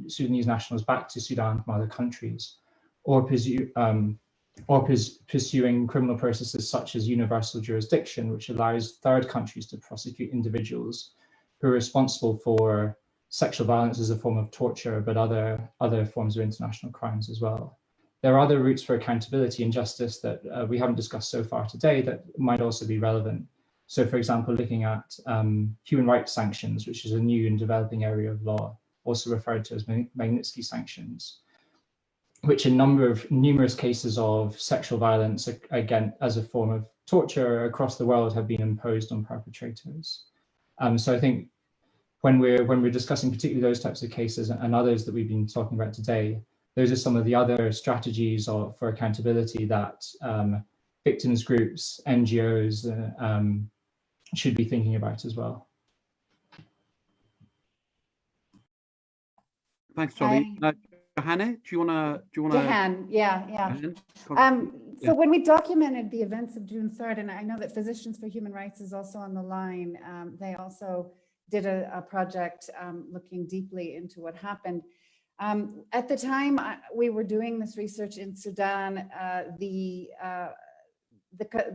Sudanese nationals back to Sudan from other countries, or pursuing criminal processes such as universal jurisdiction, which allows third countries to prosecute individuals who are responsible for sexual violence as a form of torture, but other forms of international crimes as well. There are other routes for accountability and justice that we haven't discussed so far today that might also be relevant. So, for example, looking at human rights sanctions, which is a new and developing area of law, also referred to as Magnitsky sanctions, which in numerous cases of sexual violence, again, as a form of torture across the world have been imposed on perpetrators. So I think when we're discussing particularly those types of cases and others that we've been talking about today, those are some of the other strategies for accountability that victims groups, NGOs should be thinking about as well. Thanks, Jolly. Johanna, do you wanna? Jahan, yeah. So when we documented the events of June 3rd, and I know that Physicians for Human Rights is also on the line, they also did a project looking deeply into what happened. At the time we were doing this research in Sudan, the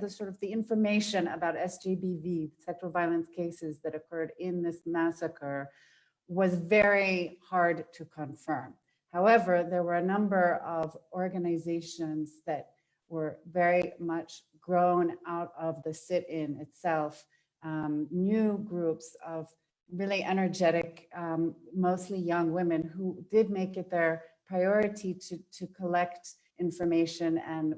sort of the information about SGBV, sexual violence cases that occurred in this massacre, was very hard to confirm. However, there were a number of organizations that were very much grown out of the sit-in itself, new groups of really energetic, mostly young women who did make it their priority to collect information and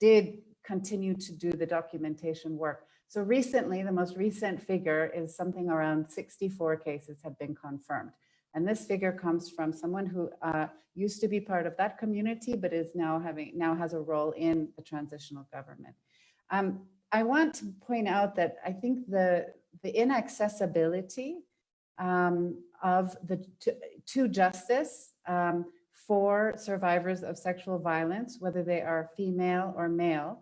did continue to do the documentation work. So recently, the most recent figure is something around 64 cases have been confirmed. And this figure comes from someone who used to be part of that community, but is now has a role in the transitional government. I want to point out that I think the inaccessibility of to justice for survivors of sexual violence, whether they are female or male,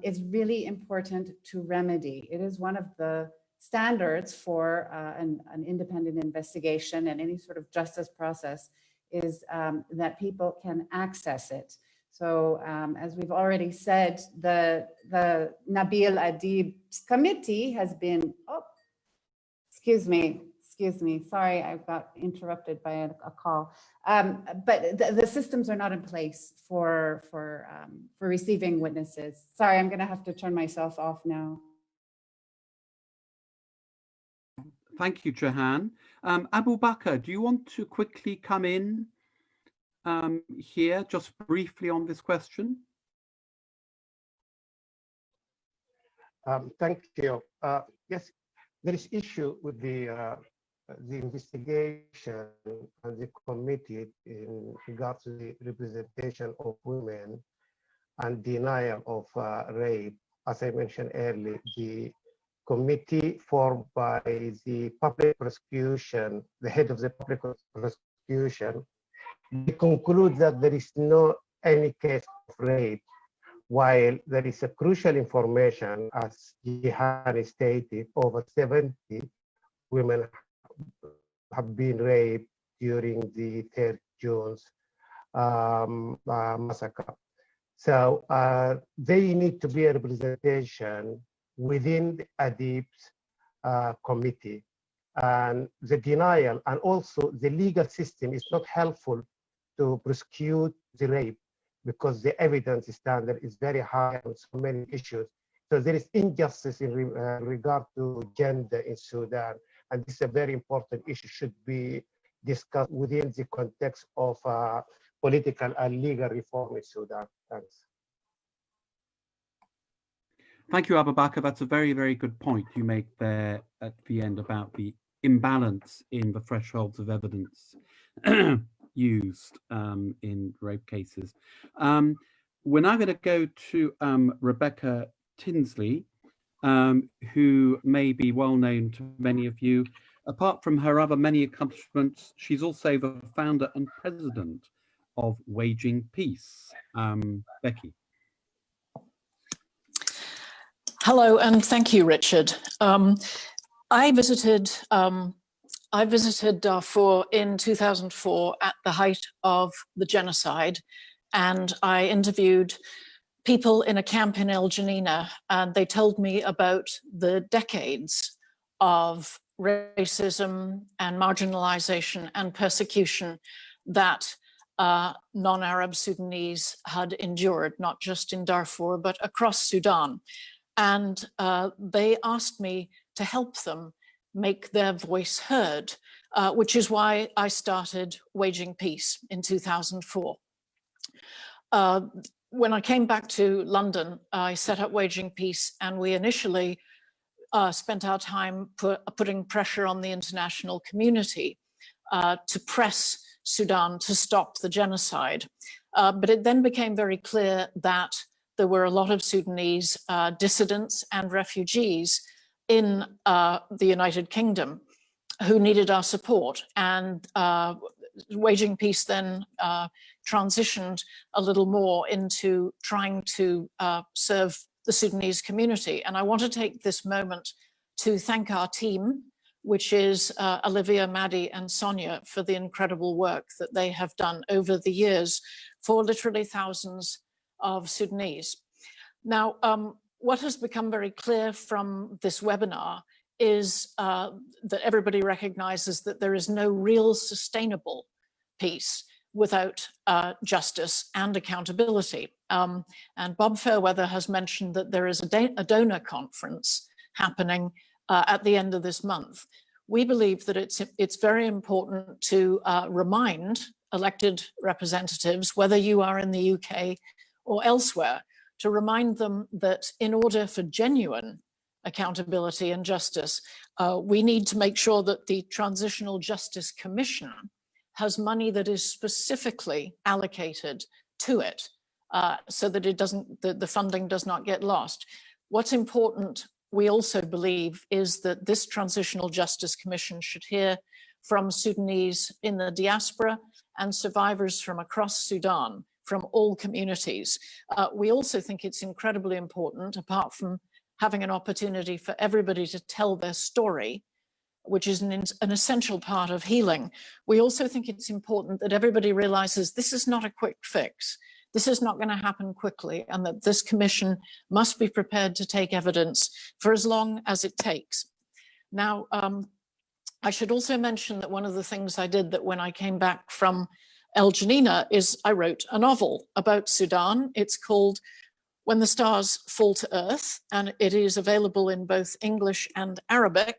is really important to remedy. It is one of the standards for an independent investigation and any sort of justice process is that people can access it. So as we've already said, the Nabil Adib's committee has been, excuse me, sorry, I got interrupted by a call. But the systems are not in place for receiving witnesses. Sorry, I'm gonna have to turn myself off now. Thank you, Jahan. Abu Bakr, do you want to quickly come in here just briefly on this question? Thank you. Yes, there is issue with the investigation and the committee in regards to the representation of women and denial of rape. As I mentioned earlier, the committee formed by the public prosecution, the head of the public prosecution, they conclude that there is no any case of rape, while there is a crucial information, as Jihan stated, over 70 women have been raped during the 3rd June's massacre. So they need to be a representation within the Adib's committee. And the denial and also the legal system is not helpful to prosecute the rape because the evidence standard is very high on so many issues. So there is injustice in regard to gender in Sudan. And this is a very important issue, should be discussed within the context of political and legal reform in Sudan. Thanks. Thank you, Abu Bakr. That's a very, very good point you make there at the end about the imbalance in the thresholds of evidence used in rape cases. We're now going to go to Rebecca Tinsley, who may be well known to many of you. Apart from her other many accomplishments, she's also the founder and president of Waging Peace. Becky. Hello, and thank you, Richard. I visited Darfur in 2004 at the height of the genocide, and I interviewed people in a camp in El Janina, and they told me about the decades of racism and marginalization and persecution that non-Arab Sudanese had endured, not just in Darfur, but across Sudan. And they asked me to help them make their voice heard, which is why I started Waging Peace in 2004. when I came back to London, I set up Waging Peace, and we initially spent our time putting pressure on the international community to press Sudan to stop the genocide. But it then became very clear that there were a lot of Sudanese dissidents and refugees in the United Kingdom who needed our support. And Waging Peace then transitioned a little more into trying to serve the Sudanese community. And I want to take this moment to thank our team, which is Olivia, Maddie, and Sonia, for the incredible work that they have done over the years for literally thousands of Sudanese. Now, what has become very clear from this webinar is that everybody recognizes that there is no real sustainable peace without justice and accountability. And Bob Fairweather has mentioned that there is a donor conference happening at the end of this month. We believe that it's very important to remind elected representatives, whether you are in the UK or elsewhere, to remind them that in order for genuine accountability and justice, we need to make sure that the Transitional Justice Commission has money that is specifically allocated to it, so that the funding does not get lost. What's important, we also believe, is that this Transitional Justice Commission should hear from Sudanese in the diaspora and survivors from across Sudan, from all communities. We also think it's incredibly important, apart from having an opportunity for everybody to tell their story, which is an essential part of healing. We also think it's important that everybody realizes this is not a quick fix. This is not going to happen quickly, and that this commission must be prepared to take evidence for as long as it takes. Now, I should also mention that one of the things I did that when I came back from El Janina is I wrote a novel about Sudan. It's called When the Stars Fall to Earth, and it is available in both English and Arabic.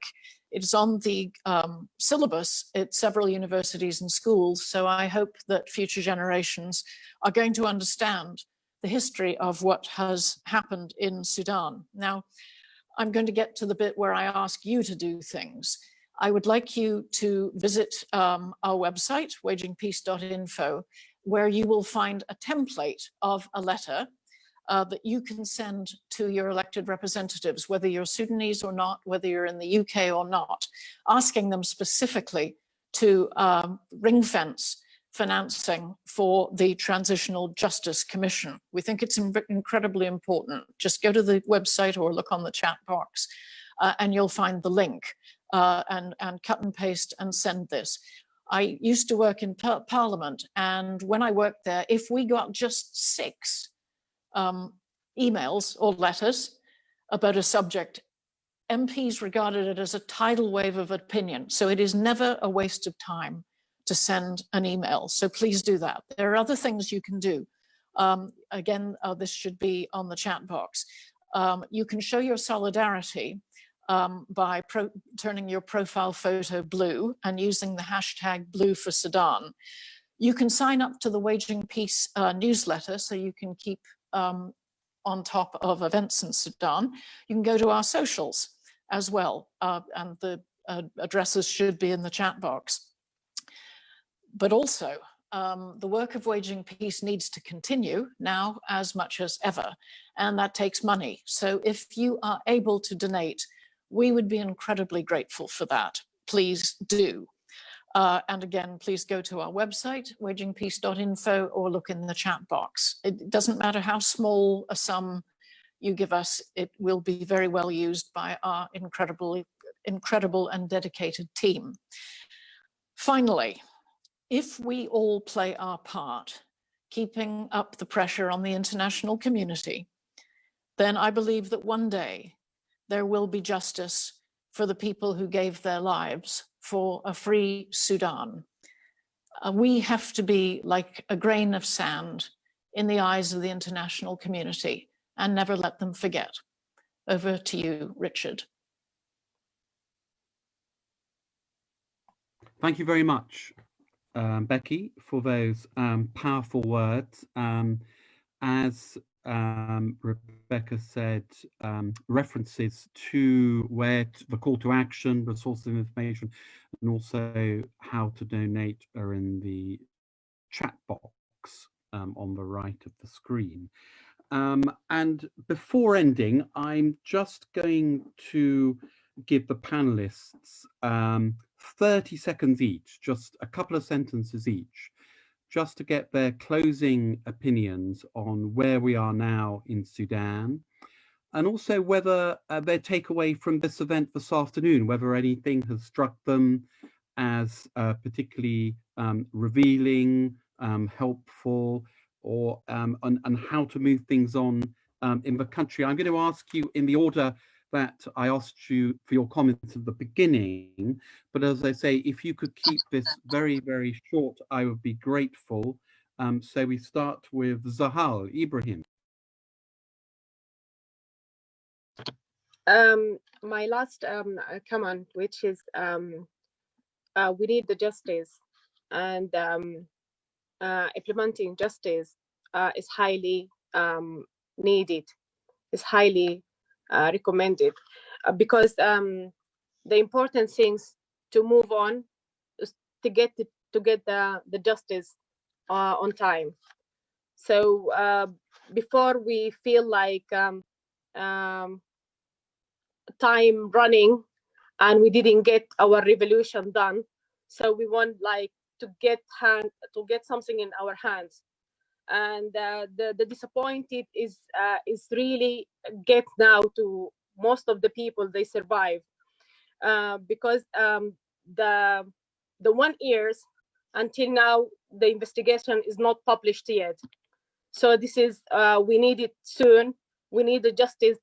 It's on the syllabus at several universities and schools, so I hope that future generations are going to understand the history of what has happened in Sudan. Now, I'm going to get to the bit where I ask you to do things. I would like you to visit our website, wagingpeace.info, where you will find a template of a letter that you can send to your elected representatives, whether you're Sudanese or not, whether you're in the UK or not, asking them specifically to ring fence financing for the Transitional Justice Commission. We think it's incredibly important. Just go to the website or look on the chat box and you'll find the link and cut and paste and send this. I used to work in Parliament, and when I worked there, if we got just 6 emails or letters about a subject, MPs regarded it as a tidal wave of opinion. So it is never a waste of time to send an email. So please do that. There are other things you can do. Again, this should be on the chat box. You can show your solidarity by turning your profile photo blue and using the hashtag #BlueForSudan. You can sign up to the Waging Peace newsletter so you can keep on top of events in Sudan. You can go to our socials as well, and the addresses should be in the chat box. But also, the work of Waging Peace needs to continue now as much as ever, and that takes money. So if you are able to donate, we would be incredibly grateful for that. Please do. And again, please go to our website, wagingpeace.info, or look in the chat box. It doesn't matter how small a sum you give us, it will be very well used by our incredible and dedicated team. Finally, if we all play our part, keeping up the pressure on the international community, then I believe that one day there will be justice for the people who gave their lives for a free Sudan. We have to be like a grain of sand in the eyes of the international community and never let them forget. Over to you, Richard. Thank you very much, Becky, for those powerful words. as Rebecca said, references to the call to action, the source of information, and also how to donate are in the chat box on the right of the screen. And before ending, I'm just going to give the panelists 30 seconds each, just a couple of sentences each, just to get their closing opinions on where we are now in Sudan, and also whether their takeaway from this event this afternoon, whether anything has struck them as particularly revealing, helpful, or and how to move things on in the country. I'm going to ask you in the order that I asked you for your comments at the beginning, but as I say, if you could keep this very, very short, I would be grateful. So we start with Zahal Ibrahim. My last comment, which is we need the justice, and implementing justice is highly needed, is highly recommended, because the important things to move on is to get the justice on time. So before we feel like time running and we didn't get our revolution done, so we want like to get something in our hands. And the disappointed is really get now to most of the people. They survive because the 1 year until now the investigation is not published yet. So this is we need it soon. We need the justice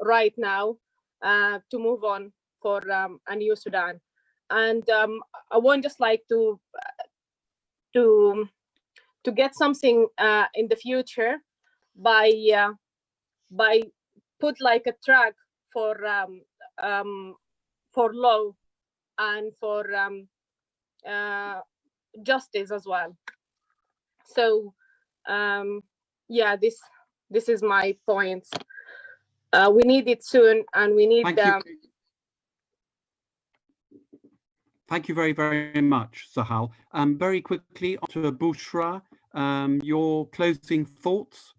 right now to move on for a new Sudan. And I want just like to get something in the future by put like a track for law and for justice as well. So yeah, this is my points. We need it soon, and we need Thank you very, very much, Sahal. Very quickly, on to Bushra, your closing thoughts.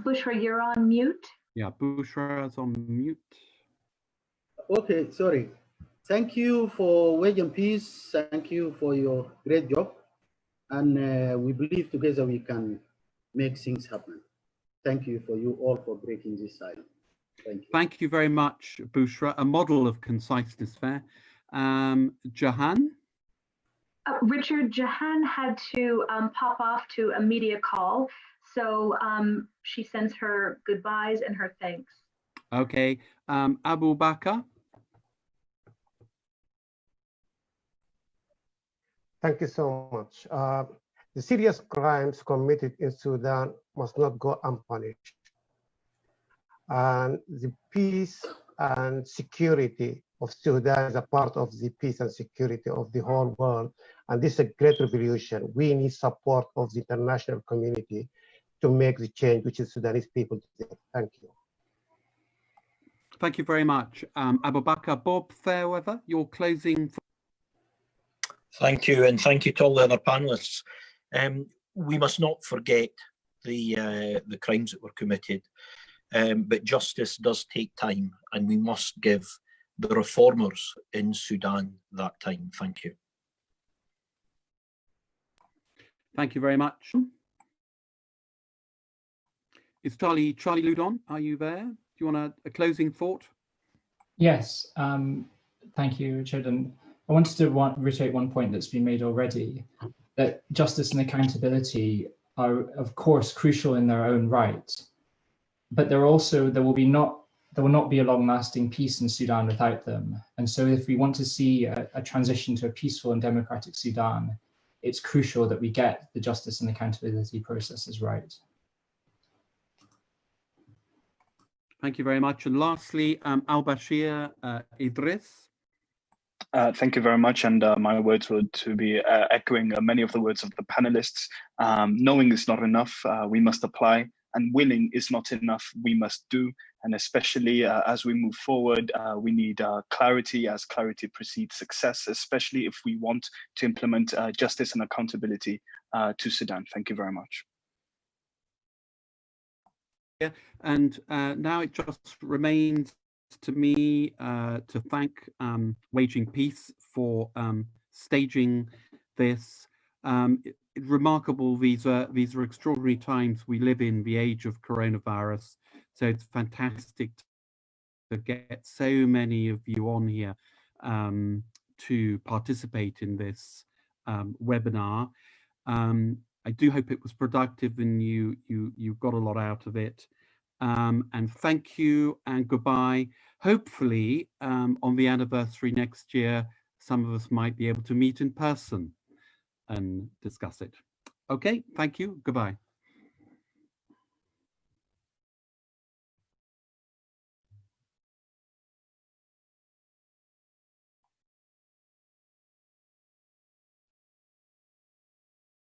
Bushra, you're on mute. Yeah, Bushra is on mute. Okay, sorry. Thank you for Wage and Peace. Thank you for your great job. And we believe together we can make things happen. Thank you for you all for breaking this silence. Thank you. Thank you very much, Bushra, a model of conciseness there. Jahan? Richard, Jahan had to pop off to a media call, so she sends her goodbyes and her thanks. Okay, Abu Bakr? Thank you so much. The serious crimes committed in Sudan must not go unpunished. And the peace and security of Sudan is a part of the peace and security of the whole world. And this is a great revolution. We need support of the international community to make the change which the Sudanese people deserve. Thank you. Thank you very much, Abu Bakr. Bob Fairweather, your closing. Thank you, and thank you to all the other panelists. We must not forget the crimes that were committed, but justice does take time, and we must give the reformers in Sudan that time. Thank you. Thank you very much. Is Charlie Ludon? Are you there? Do you want a closing thought? Yes. Thank you, Richard. And I wanted to reiterate one point that's been made already, that justice and accountability are, of course, crucial in their own right, but there will not be a long-lasting peace in Sudan without them. And so if we want to see a transition to a peaceful and democratic Sudan, it's crucial that we get the justice and accountability processes right. Thank you very much. And lastly, Al-Bashir Idris. Thank you very much. And my words were to be echoing many of the words of the panelists. Knowing is not enough, we must apply, and willing is not enough, we must do. And especially as we move forward, we need clarity, as clarity precedes success, especially if we want to implement justice and accountability to Sudan. Thank you very much. Yeah, and now it just remains to me to thank Waging Peace for staging this. Remarkable. These are extraordinary times we live in, the age of coronavirus. So it's fantastic to get so many of you on here to participate in this webinar. I do hope it was productive and you got a lot out of it. And thank you and goodbye. Hopefully on the anniversary next year, some of us might be able to meet in person and discuss it. Okay, thank you, goodbye.